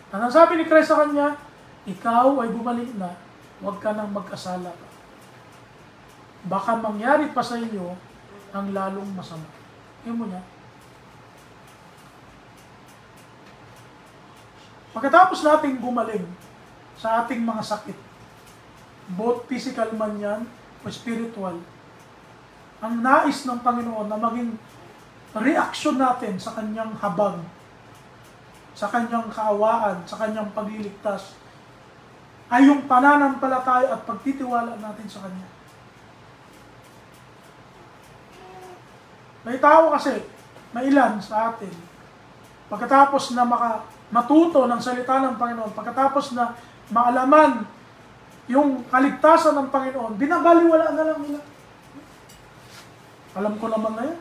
Ang sabi ni Christ sa kanya, ikaw ay bumalik na, huwag ka nang magkasala pa. Baka mangyari pa sa iyo ang lalong masama. Yan mo niya. Pagkatapos nating gumaling sa ating mga sakit, both physical man yan o spiritual, ang nais ng Panginoon na maging reaksyon natin sa kanyang habag, sa kanyang kaawaan, sa kanyang pagliligtas, ay yung pananampalataya at pagtitiwala natin sa kanya. May tao kasi, may ilan sa atin, pagkatapos na matuto ng salita ng Panginoon, pagkatapos na maalaman yung kaligtasan ng Panginoon, binabaliwala na lang nila. Alam ko naman na yan.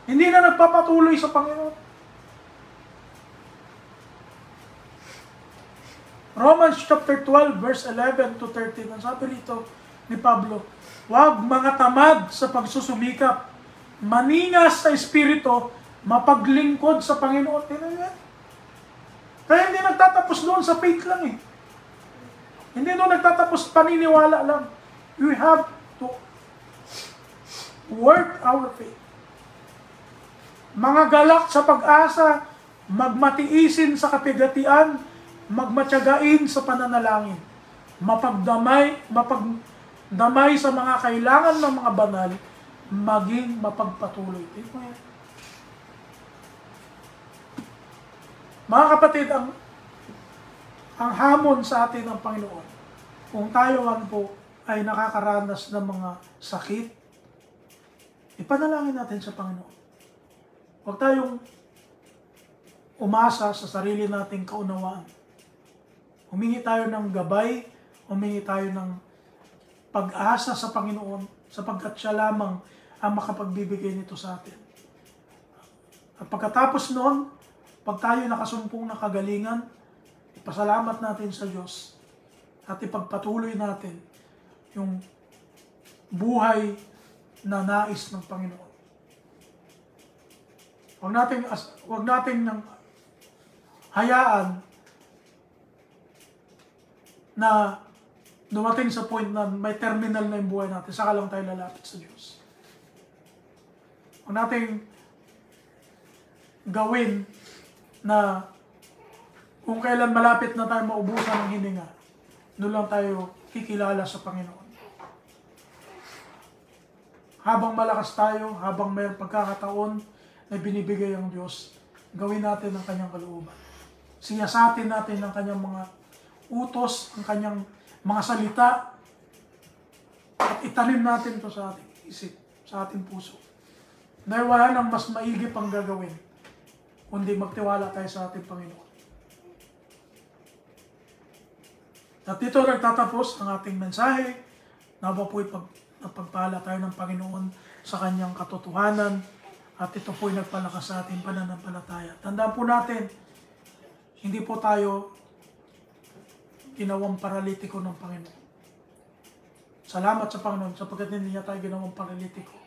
Hindi na nagpapatuloy sa Panginoon. Romans chapter 12, verse 11 to 13. Ang sabi rito ni Pablo, huwag mga tamad sa pagsusumikap, maningas sa espiritu, mapaglingkod sa Panginoon. Kaya hindi nagtatapos doon sa faith lang eh. Hindi doon nagtatapos paniniwala lang. We have to work our faith. Mga galak sa pag-asa, magmatiisin sa kapigatian, magmatyagain sa pananalangin, mapagdamay sa mga kailangan ng mga banal, maging mapagpatuloy. Mga kapatid, ang hamon sa atin ng Panginoon, kung tayo man po ay nakakaranas ng mga sakit, ipanalangin natin sa Panginoon. Huwag tayong umasa sa sarili nating kaunawaan. Humingi tayo ng gabay, humingi tayo ng pag-asa sa Panginoon, sapagkat siya lamang ang makapagbibigay nito sa atin. At pagkatapos noon, pag tayo nakasumpong na kagalingan, ipasalamat natin sa Diyos at ipagpatuloy natin yung buhay na nais ng Panginoon. Huwag nating nang hayaan na dumating sa point na may terminal na yung buhay natin, saka lang tayo lalapit sa Diyos. Huwag nating gawin na kung kailan malapit na tayo maubusan ng hininga, doon lang tayo kikilala sa Panginoon. Habang malakas tayo, habang may pagkakataon na binibigay ang Diyos, gawin natin ang kanyang kalooban. Siyasatin natin ang kanyang mga utos, ang kanyang mga salita, at itanim natin ito sa ating isip, sa ating puso. Dahil wala nang mas maigi pang gagawin, kundi magtiwala tayo sa ating Panginoon. At dito nagtatapos ang ating mensahe. Nawa po'y napagpala tayo ng Panginoon sa kanyang katotohanan, at ito po'y nagpalakas sa ating pananampalataya. Tandaan po natin, hindi po tayo ginawang paralitiko ng Panginoon. Salamat sa Panginoon sapagkat hindi niya tayo ginawang paralitiko.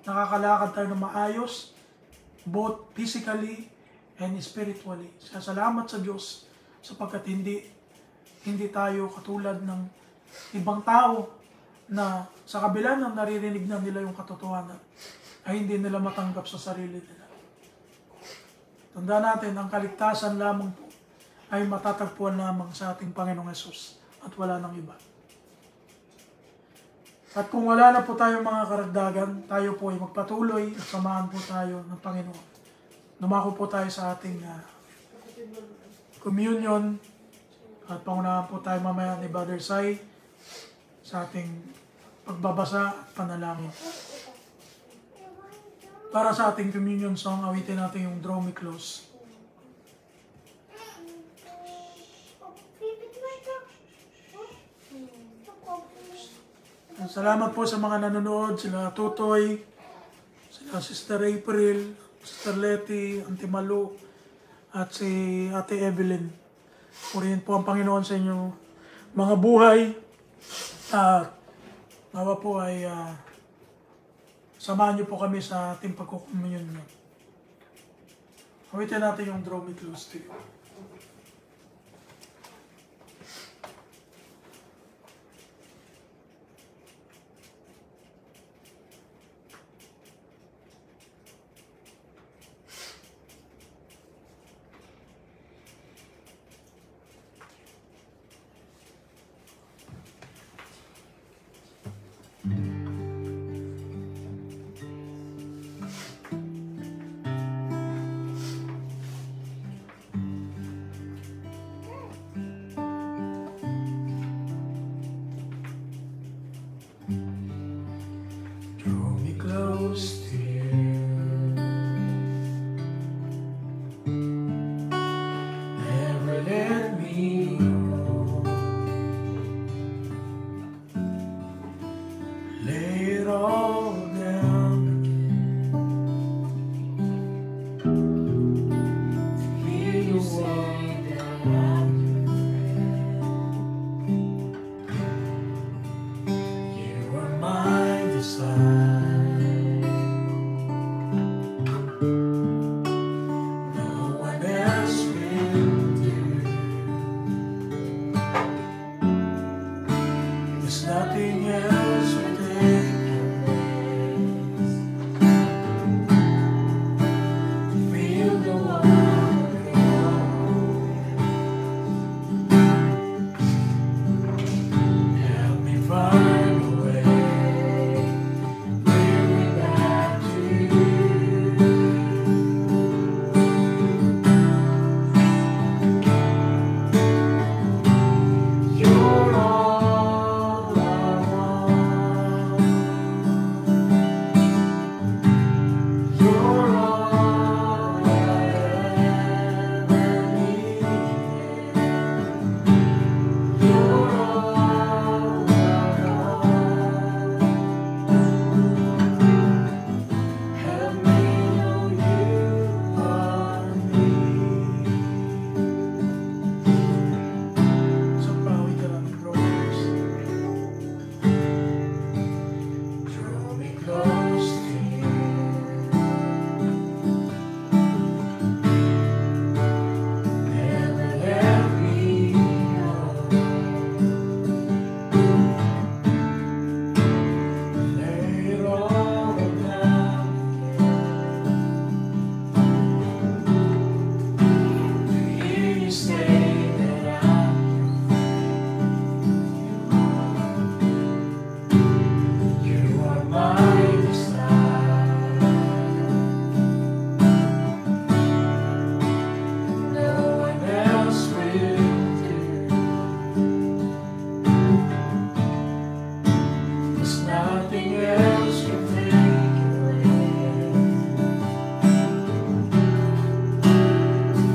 Nakakalakad tayo ng maayos, both physically and spiritually. Salamat sa Diyos sapagkat hindi tayo katulad ng ibang tao na sa kabila ng naririnig na nila yung katotohanan, ay hindi nila matanggap sa sarili nila. Tandaan natin, ang kaligtasan lamang po ay matatagpuan lamang sa ating Panginoong Hesus at wala nang iba. At kung wala na po tayong mga karagdagan, tayo po ay magpatuloy at samahan po tayo ng Panginoon. Dumako po tayo sa ating communion at pangunahan po tayo mamaya ni Brother Sai sa ating pagbabasa at panalangin. Para sa ating communion song, awitin natin yung Draw Me Close. Salamat po sa mga nanonood, sila Tutoy, sila Sister April, Sister Letty, Auntie Malu, at si Ate Evelyn. Purihin po ang Panginoon sa inyong mga buhay. Nawa po ay samahan niyo po kami sa ating pagkukumunyon niyo. Awitin natin yung Draw Me Close to You. Draw me close to you. Never let me go. Lay it all down again. To hear you say that I'm your friend. You are my desire. There's nothing else will take your place. Feel the warmth of your help me find a way. Bring me back to you. You're all I want. You're all I ever needed. You're all I want. Help me know you are me. So proud that I'm brothers. Draw me close to you. Never let me go. Lay it all down again. To hear you say that I'm you are my desire. No one else will do. There's nothing else can take your place.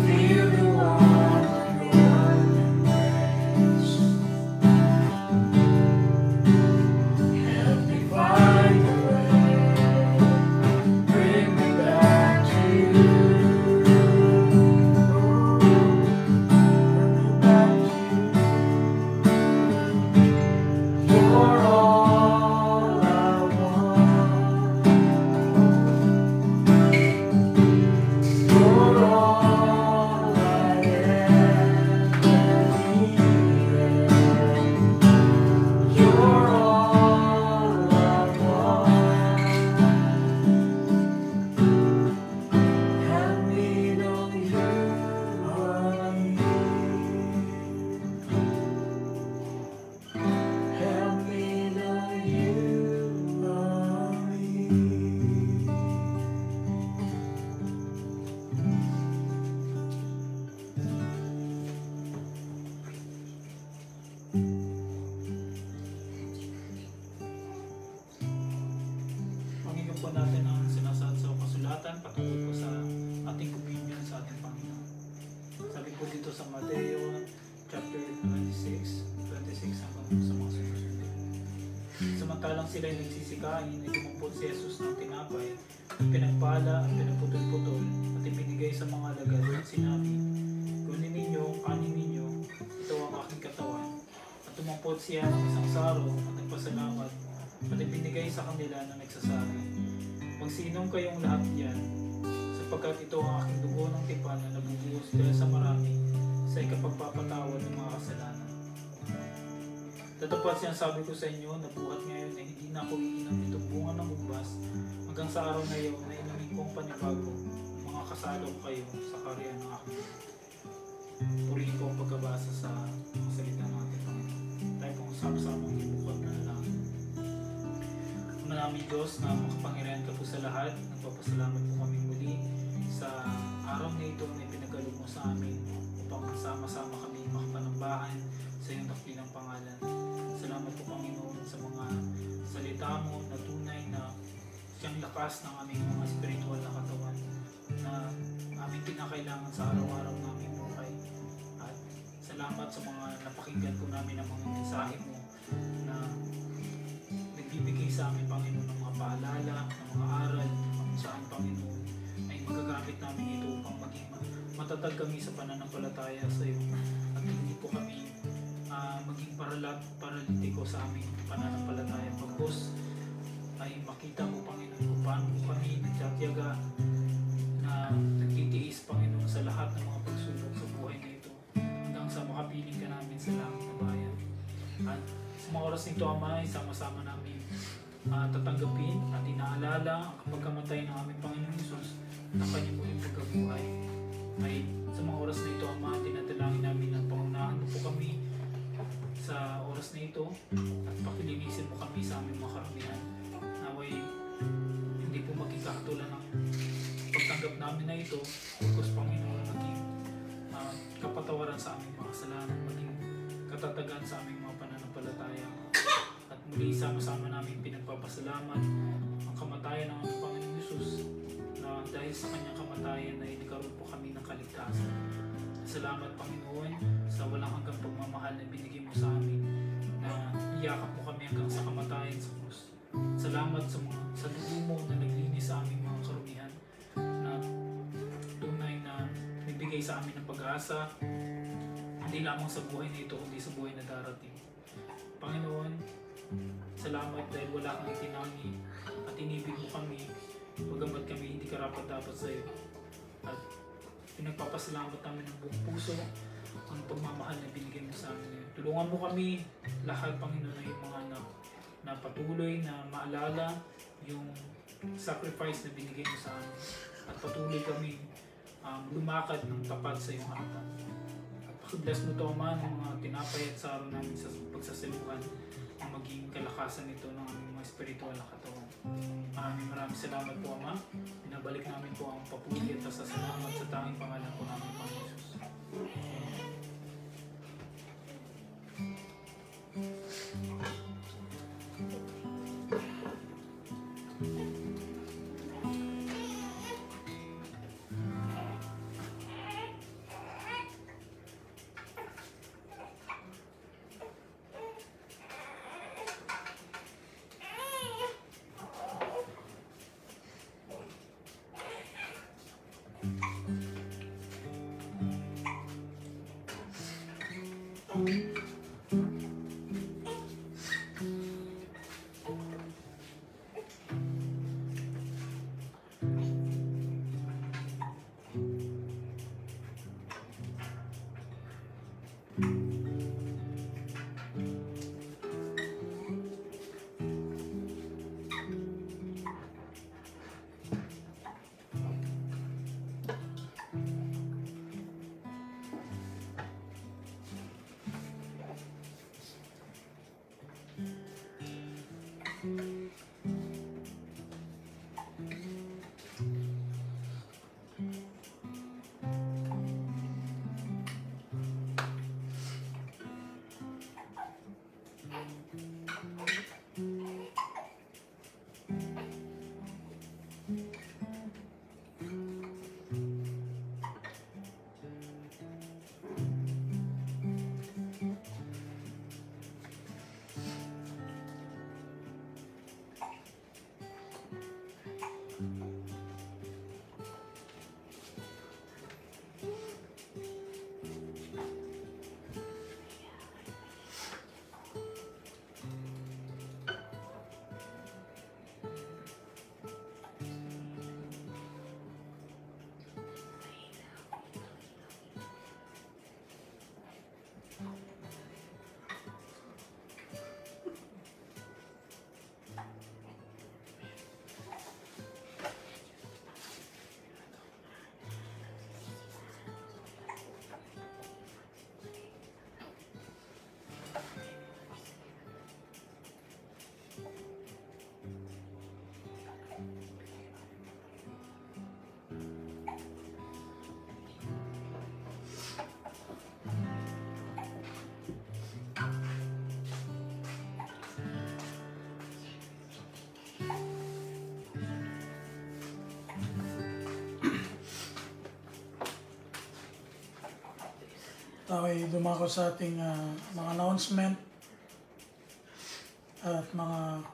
Feel the warmth of your embrace. Help me find a way. Bring me back to you. Bring me back to you. You're all I want. You're all I ever needed. You're all I want. Help me know you are me. Help me know you are me. Pakinggan po natin ang sinasaad sa kasulatan patungkol po sa ating opinion sa ating Panginoon. Sabi po dito sa Mateo chapter 26 hanggang po sa mga susunod. Samantalang sila ay nagsisikain, ay dumampot si Jesus ng tinapay at pinagpala at pinagputol-putol at ibinigay sa mga alagad at sinabi, kunin ninyo, kanin ninyo, ito ang aking katawan. At tumampot siya ng isang saro at nagpasalamat at ibinigay sa kanila na nagsasabi, magsinom kayong lahat diyan, sapagkat ito ang aking dugo ng tipan na nabubuhos dahil sa marami sa ikapagpapatawad ng mga kasalanan. Tatupad siyang sabi ko sa inyo na buhat ngayon na hindi na ako iinom itong bunga ng ubas hanggang sa araw na iyon na inumin kong panibago mga kasalo ko kayo sa karya ng aking Diyos. Purihin ko ang pagkabasa sa mga salita ng ating Panginoon. Tayo pong sama-samang ibukod na lang. Ama namin Diyos na makapangyarihan ka po sa lahat, nagpapasalamat po kami muli sa araw na ito na pinagkaloob mo sa amin upang sama-sama kami makapanambahan sa iyong dakilang pangalan. Salamat po Panginoon sa mga lakas ng aming mga spiritual na katawan na aming kinakailangan sa araw-araw naming buhay. At salamat sa mga napakinggan po namin ng mga mensahe mo na nagbibigay sa amin, Panginoon, ng mga paalala, ng mga aral, kung saan, Panginoon, ay magagamit namin ito upang maging matatag kami sa pananampalataya sa iyo at hindi po kami maging paralitiko sa aming pananampalataya. Pagkos ay makita mo, Panginoon, kung paano po kami nagtatiyaga na nagtitiis, Panginoon, sa lahat ng mga pagsubok sa buhay na ito hanggang sa makapiling ka namin sa langit na bayan. At sa mga oras nito, Ama, ay sama-sama namin tatanggapin at inaalala ang kapagkamatay ng aming Panginoon Jesus na kanyang muling pagkabuhay. Ay sa mga oras na ito, Ama, tinadalangin namin na pangunahan mo po kami sa oras na ito at pakilinisin mo kami sa aming mga karamihan. Naway hindi po maging kakatulan ng pagtanggap namin na ito, pagkos, Panginoon, maging kapatawaran sa aming mga kasalanan, maging katatagan sa aming mga pananampalataya. At muli sama-sama namin pinagpapasalamat ang kamatayan ng aming Panginoon Jesus, na dahil sa kanyang kamatayan ay nagkaroon po kami ng kaligtasan. Salamat, Panginoon, sa walang hanggang pagmamahal na binigay mo sa amin, na iyakap mo kami hanggang sa kamatayan sa krus. Salamat sa dugo mo na naglinis sa aming mga karumihan, na tunay na nagbigay sa amin ng pag-asa, hindi lamang sa buhay na ito, kundi sa buhay na darating. Panginoon, salamat dahil wala kang itinangi at inibig mo kami, bagamat kami hindi karapat-dapat sa iyo. At pinagpapasalamat namin ng buong puso ang pagmamahal na binigay mo sa amin ngayon. Tulungan mo kami lahat, Panginoon, na yung mga anak na patuloy na maalala yung sacrifice na binigay mo sa amin. At patuloy kami lumakad ng tapat sa iyong harapan. At pakibless mo ito, Ama, ng mga tinapay at saro namin sa pagsasaluhan, ang maging kalakasan nito ng aming mga spiritual na katawan. Maraming salamat po, Ama. Binabalik namin po ang papuri at pasasalamat sa tanging pangalan po namin, Panginoon Jesus. tayo ay dumako sa ating mga announcement at mga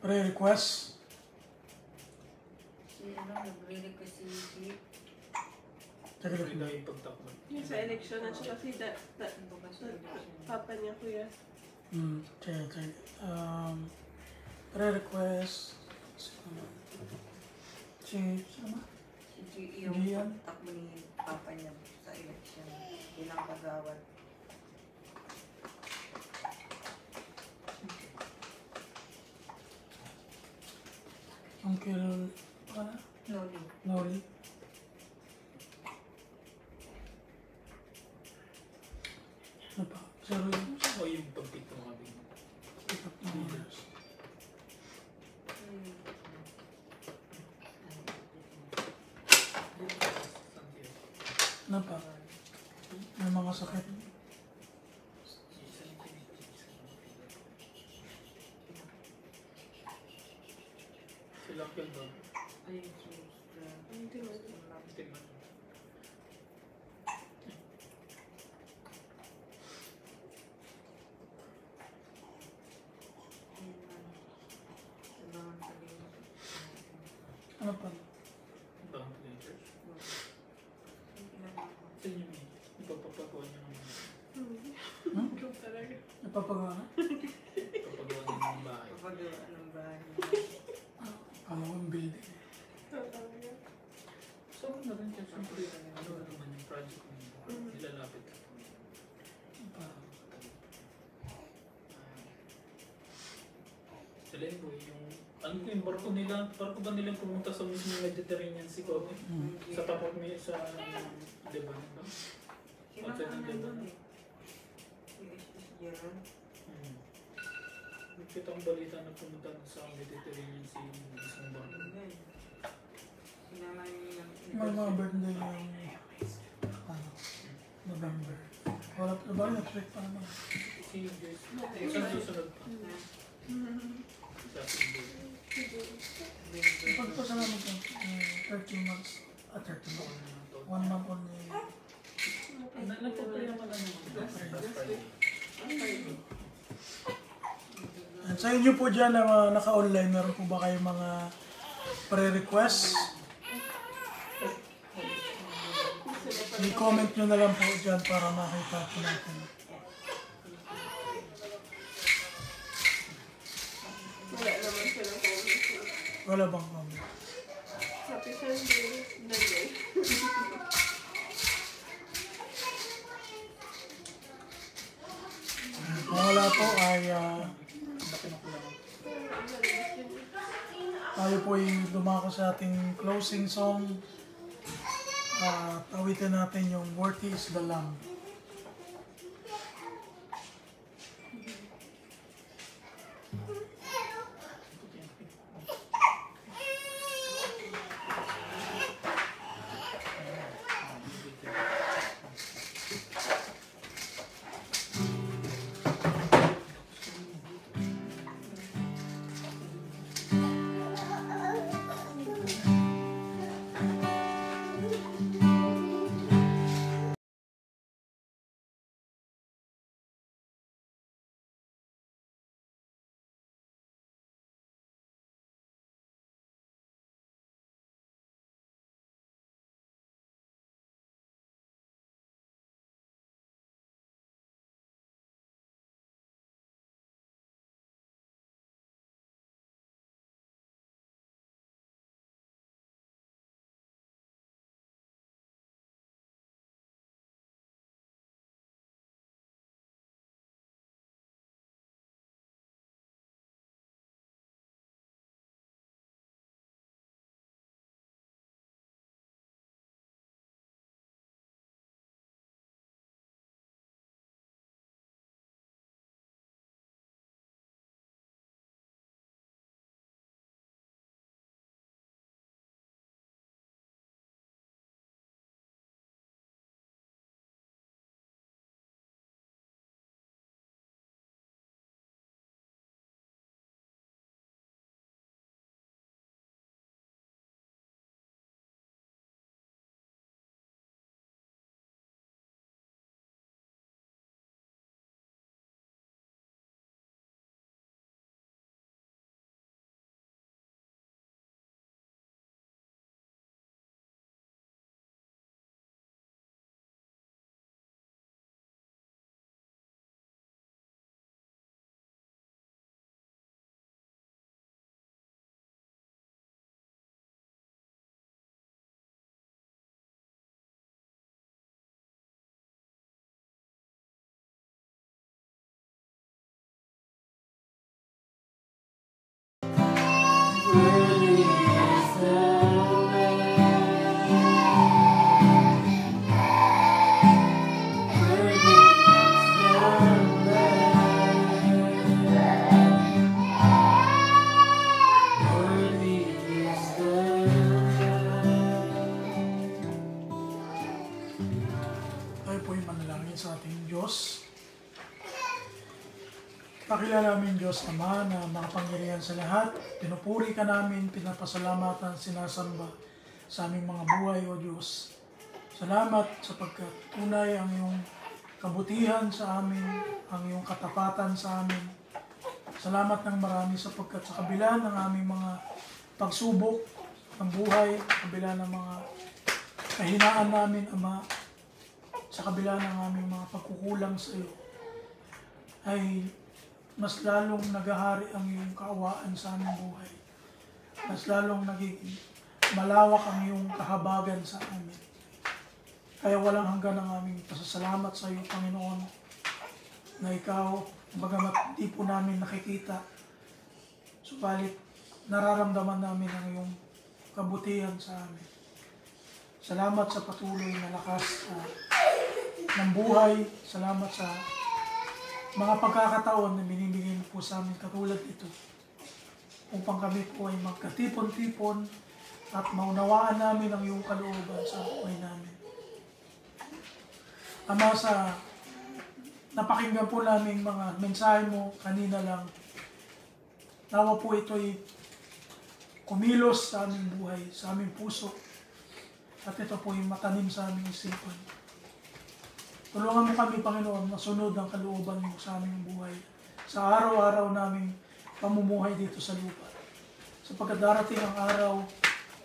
pre-request. Si nagre-request si Jeep. Teka Free lang. daw yung pagtakbo. Yung sa election at saka si papa niya kuya. Teka. Pre-request. Sama? Si Jeep yung Gian? takbo ni papa niya sa election bilang kagawad. Uncle, Noli. Nori. Ano pa? Zero yung O yung pag-pick ng mga bigyan. pick up ng orders. Ano pa? May mga sakit. Sila ang kaya doon. Ayun, so, Hindi mo. Tingnan. Ano pa? Bang letters. Sa inyo may ipapapagawa niyo ng Ikaw talaga. Napapagawa na? ipapagawa niyo ng bahay. Kapagawa ng bahay. Ang building. Talaga. So, na rin kasi siyempre, ano naman yung project mo nilalapit. Sila yung ano ko yung barko ba nila pumunta sa mismo Mediterranean Sea ko? Sa tapat may sa Lebanon ba? Sino Outside ang ng nandun Lebanon. eh? Si S.S. Gerald. Nakita kong balita na pumunta sa Mediterranean Sea yung isang barko. Ayun. Sinama niya yung May mga birthday yung November. Wala pa ba? Next week pa naman. Si Joyce, isang susunod pa. Sa Cebu. Pagpasalamat ko, 13 months. 13 months. 1 month only. Nagpapaya naman last Friday. And sa inyo po dyan na naka-online, meron po ba kayong mga pre-request? I-comment nyo na lang po dyan para makita po natin. Wala naman silang comment. Wala bang comment? Happy Sunday. Nanay. Kung wala po ay tayo po ay dumako sa ating closing song. Tawitin natin yung Worthy is the Lamb. Pakilala namin Diyos Ama na makapangyarihan sa lahat. Pinupuri ka namin, pinapasalamatan, sinasamba sa aming mga buhay, O Diyos. Salamat sapagkat tunay ang iyong kabutihan sa amin, ang iyong katapatan sa amin. Salamat ng marami sapagkat sa kabila ng aming mga pagsubok ng buhay, sa kabila ng mga kahinaan namin, Ama, sa kabila ng aming mga pagkukulang sa iyo, ay mas lalong naghahari ang iyong kaawaan sa aming buhay. Mas lalong nagiging malawak ang iyong kahabagan sa amin. Kaya walang hanggan ang aming pasasalamat sa iyo, Panginoon, na ikaw, bagamat di po namin nakikita, subalit nararamdaman namin ang iyong kabutihan sa amin. Salamat sa patuloy na lakas ng buhay. Salamat sa mga pagkakataon na binibigay mo po sa amin katulad ito upang kami po ay magkatipon-tipon at maunawaan namin ang iyong kalooban sa buhay namin. Ama, sa napakinggan po namin mga mensahe mo kanina lang, nawa po ito ay kumilos sa aming buhay, sa aming puso, at ito po ay matanim sa aming isipan. Tulungan mo kami, Panginoon, masunod ang kalooban mo sa aming buhay, sa araw-araw naming pamumuhay dito sa lupa. Sapagkat darating ang araw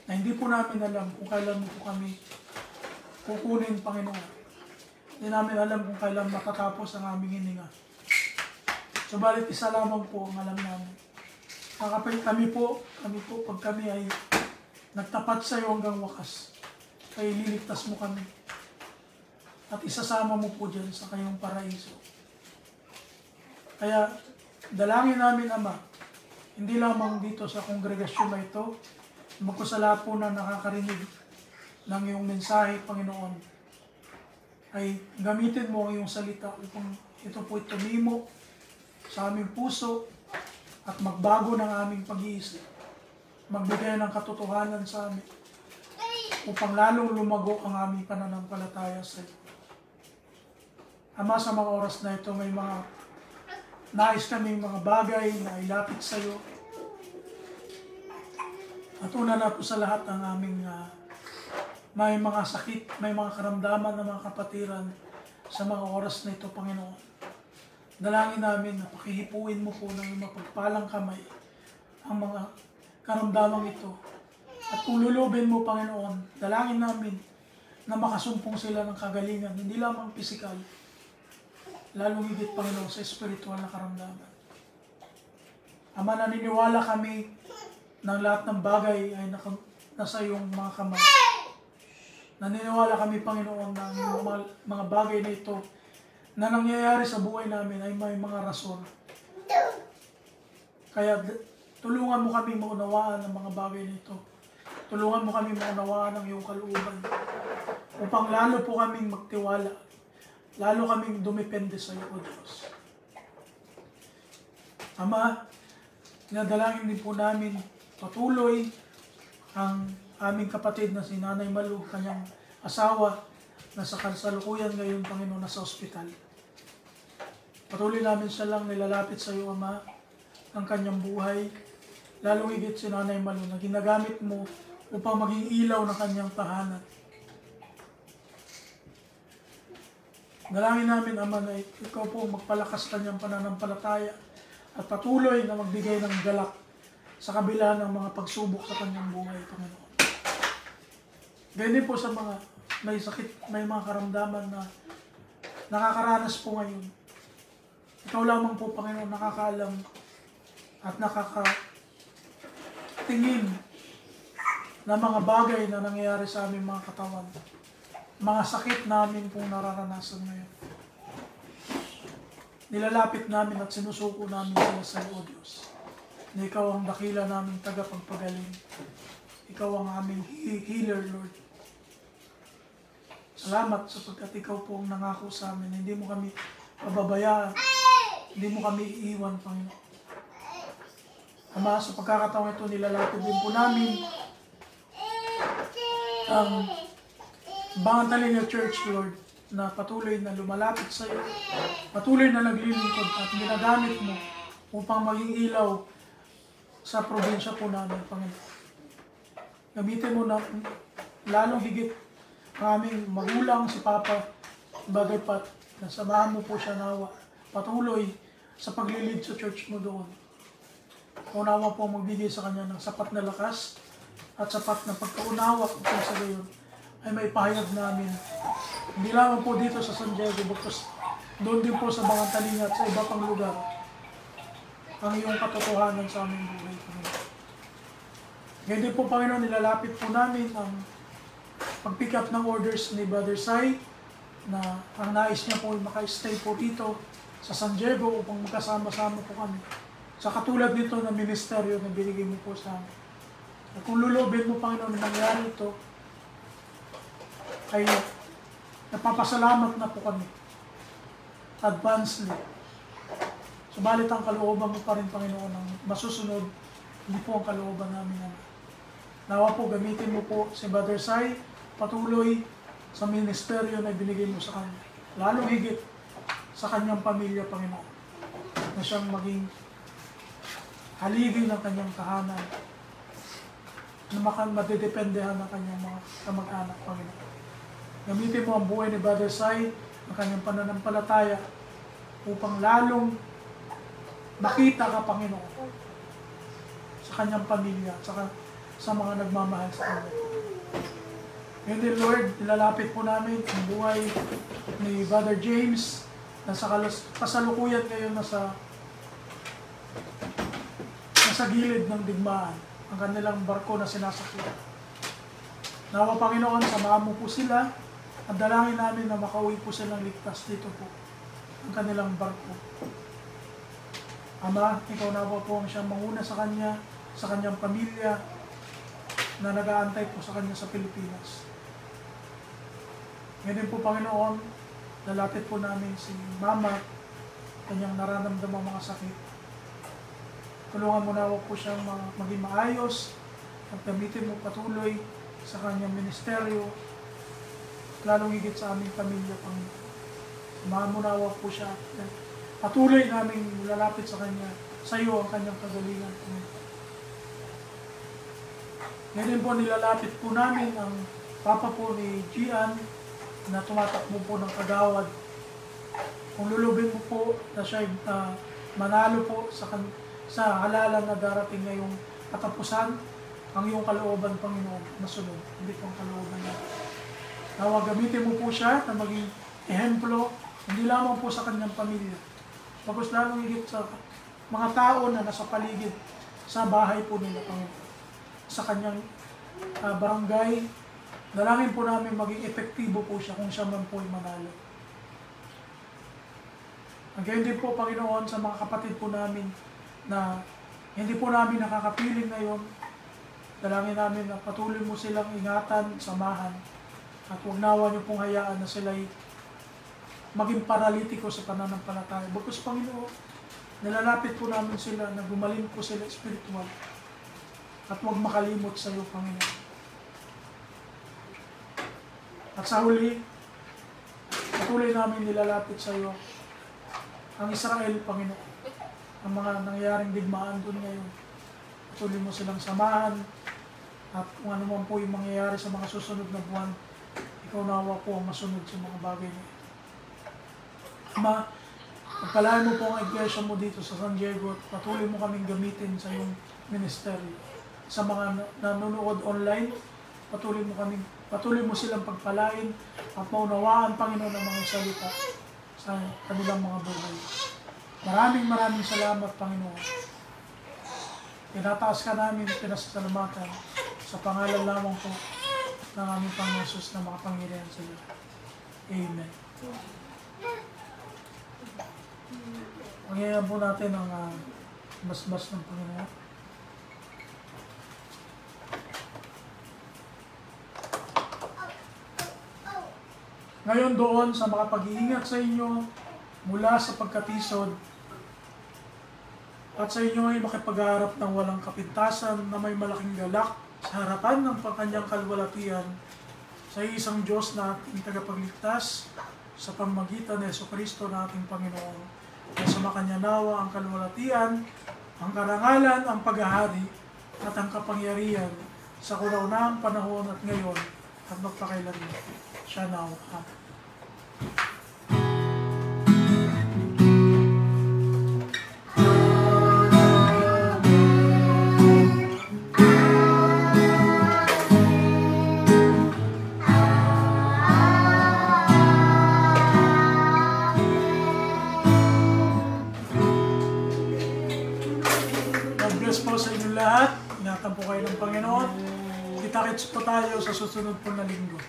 na hindi po namin alam kung kailan mo po kami kukunin, Panginoon. Hindi namin alam kung kailan matatapos ang aming hininga. Subalit isa lamang po ang alam namin. Kami po, pag kami ay nagtapat sa iyo hanggang wakas, ay liligtas mo kami. At isasama mo po dyan sa kayong paraiso. Kaya, dalangin namin, Ama, hindi lamang dito sa kongregasyon na ito, magkusala po na nakakarinig ng iyong mensahe, Panginoon, ay gamitin mo ang iyong salita upang ito po tumimo sa aming puso at magbago ng aming pag-iisip, magbigay ng katotohanan sa amin, upang lalong lumago ang aming pananampalataya sa iyo. Ama, sa mga oras na ito, may mga nais kaming mga bagay na ilapit sa iyo. At una na po sa lahat ang aming may mga sakit, may mga karamdaman ng mga kapatiran sa mga oras na ito, Panginoon. Dalangin namin na pakihipuin mo po ng mapagpalang kamay ang mga karamdamang ito. At kung lulubin mo, Panginoon, dalangin namin na makasumpong sila ng kagalingan, hindi lamang pisikal, lalong higit, Panginoon, sa espiritual na karamdaman. Ama, naniniwala kami ng lahat ng bagay ay nasa iyong mga kamay. Naniniwala kami, Panginoon, na ang mga bagay na ito na nangyayari sa buhay namin ay may mga rason. Kaya tulungan mo kami maunawaan ang mga bagay na ito. Tulungan mo kami maunawaan ang iyong kalooban upang lalo po kaming magtiwala, lalo kaming dumepende sa iyo, O Diyos. Ama, dinadalangin din po namin patuloy ang aming kapatid na si Nanay Malu, kanyang asawa, na sa kasalukuyan ngayon, Panginoon, nasa ospital. Patuloy namin siya lang nilalapit sa iyo, Ama, ang kanyang buhay, lalong higit si Nanay Malu na ginagamit mo upang maging ilaw ng kanyang tahanan. Dalangin namin, Ama, na ikaw po magpalakas kanyang pananampalataya at patuloy na magbigay ng galak sa kabila ng mga pagsubok sa kanyang buhay, Panginoon. Ganyan po sa mga may sakit, may mga karamdaman na nakakaranas po ngayon. Ikaw lamang po, Panginoon, nakakaalam at nakakatingin na mga bagay na nangyayari sa aming mga katawan. Mga sakit namin pong nararanasan ngayon. Nilalapit namin at sinusuko namin sila sa iyo, O Diyos. Na ikaw ang dakila naming tagapagpagaling. Ikaw ang aming healer, Lord. Salamat sapagkat ikaw po ang nangako sa amin. Hindi mo kami pababayaan. Hindi mo kami iiwan, Panginoon. Ama, sa pagkakataon ito, nilalapit din po namin ang Bangantalinga Church, Lord, na patuloy na lumalapit sa iyo, patuloy na naglilingkod at ginagamit mo upang maging ilaw sa probinsya po namin, Panginoon. Gamitin mo na lalong higit ang aming magulang, si Papa, bagay pat, nasamahan mo po siya nawa patuloy sa paglilid sa church mo doon. Unawa po magbigay sa kanya ng sapat na lakas at sapat na pagkaunawa kung sa gayon ay may pahayag namin. Hindi lamang po dito sa San Diego, because doon din po sa mga talinga at sa iba pang lugar ang iyong katotohanan sa aming buhay. Ngayon din po, Panginoon, nilalapit po namin ang pag-pick up ng orders ni Brother Sai na ang nais niya po maka-stay po dito sa San Diego upang magkasama-sama po kami. Sa katulad nito na ministeryo na binigay mo po sa amin. At kung lulubin mo, Panginoon, na nangyari ito, ay napapasalamat na po kami. Advancedly. Subalit ang kalooban mo pa rin, Panginoon, ang masusunod, hindi po ang kalooban namin. Nawa po, gamitin mo po si Brother Sai patuloy sa ministeryo na binigay mo sa kanya. Lalong higit sa kanyang pamilya, Panginoon, na siyang maging haligi ng kanyang tahanan, na madidependehan ng kanyang mga kamag-anak, Panginoon. Gamitin mo ang buhay ni Brother Sai, ang kanyang pananampalataya, upang lalong makita ka, Panginoon, sa kanyang pamilya, sa mga nagmamahal sa kanya. Ngayon din, Lord, nilalapit po namin ang buhay ni Brother James na sa kasalukuyan ngayon nasa gilid ng digmaan ang kanilang barko na sinasakyan. Nawa, Panginoon, samahan mo po sila at dalangin namin na makauwi po silang ligtas dito po ang kanilang barko. Ama, ikaw na po ang siyang manguna sa kanya, sa kanyang pamilya na nag-aantay po sa kanya sa Pilipinas. Ngayon po, Panginoon, lalapit po namin si Mama, kanyang nararamdamang mga sakit. Tulungan mo na po siyang maging maayos at gamitin mo patuloy sa kanyang ministeryo, lalong higit sa aming pamilya, Panginoon. Samahan mo na po siya. Patuloy namin lalapit sa kanya, sa iyo ang kanyang kagalingan, Panginoon. Ngayon po, nilalapit po namin ang Papa po ni Gian na tumatakbo po ng kagawad. Kung lulubin mo po na siya manalo po sa halalan na darating ngayong katapusan, ang iyong kalooban, Panginoon, masunod. Hindi po ang kalooban niya. Nawa, gamitin mo po siya na maging ehemplo, hindi lamang po sa kanyang pamilya, bagos lalong higit sa mga tao na nasa paligid sa bahay po nila, Panginoon. Sa kanyang barangay, dalangin po namin maging epektibo po siya kung siya man po ay manalo. Again din po, Panginoon, sa mga kapatid po namin na hindi po namin nakakapiling ngayon, dalangin namin na patuloy mo silang ingatan, samahan, at huwag nawa niyo pong hayaan na sila'y maging paralitiko sa pananampalataya. Bagkus, Panginoon, nilalapit po namin sila na gumaling po sila spiritual at huwag makalimot sa iyo, Panginoon. At sa huli, patuloy namin nilalapit sa iyo ang Israel, Panginoon. Ang mga nangyaring digmaan doon ngayon, patuloy mo silang samahan at kung ano man po yung mangyayari sa mga susunod na buwan, ikaw nawa po ang masunod sa mga bagay na ito. Ama, pagpalain mo po ang iglesia mo dito sa San Diego at patuloy mo kaming gamitin sa iyong ministeryo. Sa mga nanonood online, patuloy mo silang pagpalain at maunawaan, Panginoon, ang mga salita sa kanilang mga buhay. Maraming salamat, Panginoon. Tinataas ka namin, pinasasalamatan sa pangalan lamang po ng aming Panginoon Jesus na makapangyarihan sa iyo. Amen. Pangyayan po natin ang basbas ng Panginoon. Ngayon doon sa mga pag-iingat sa inyo mula sa pagkatisod at sa inyo ay makipag-harap ng walang kapintasan na may malaking galak sa harapan ng kanyang kalwalatian sa isang Diyos na ating tagapagligtas sa pamamagitan ni Jesucristo na ating Panginoon. na sumakanya nawa ang kalwalatian, ang karangalan, ang paghahari, at ang kapangyarihan sa kauna-unahang panahon at ngayon at magpakailanman. Siya nawa. Amen. God bless po sa inyong lahat. Ingatan po kayo ng Panginoon. Kita-kits po tayo sa susunod po na linggo.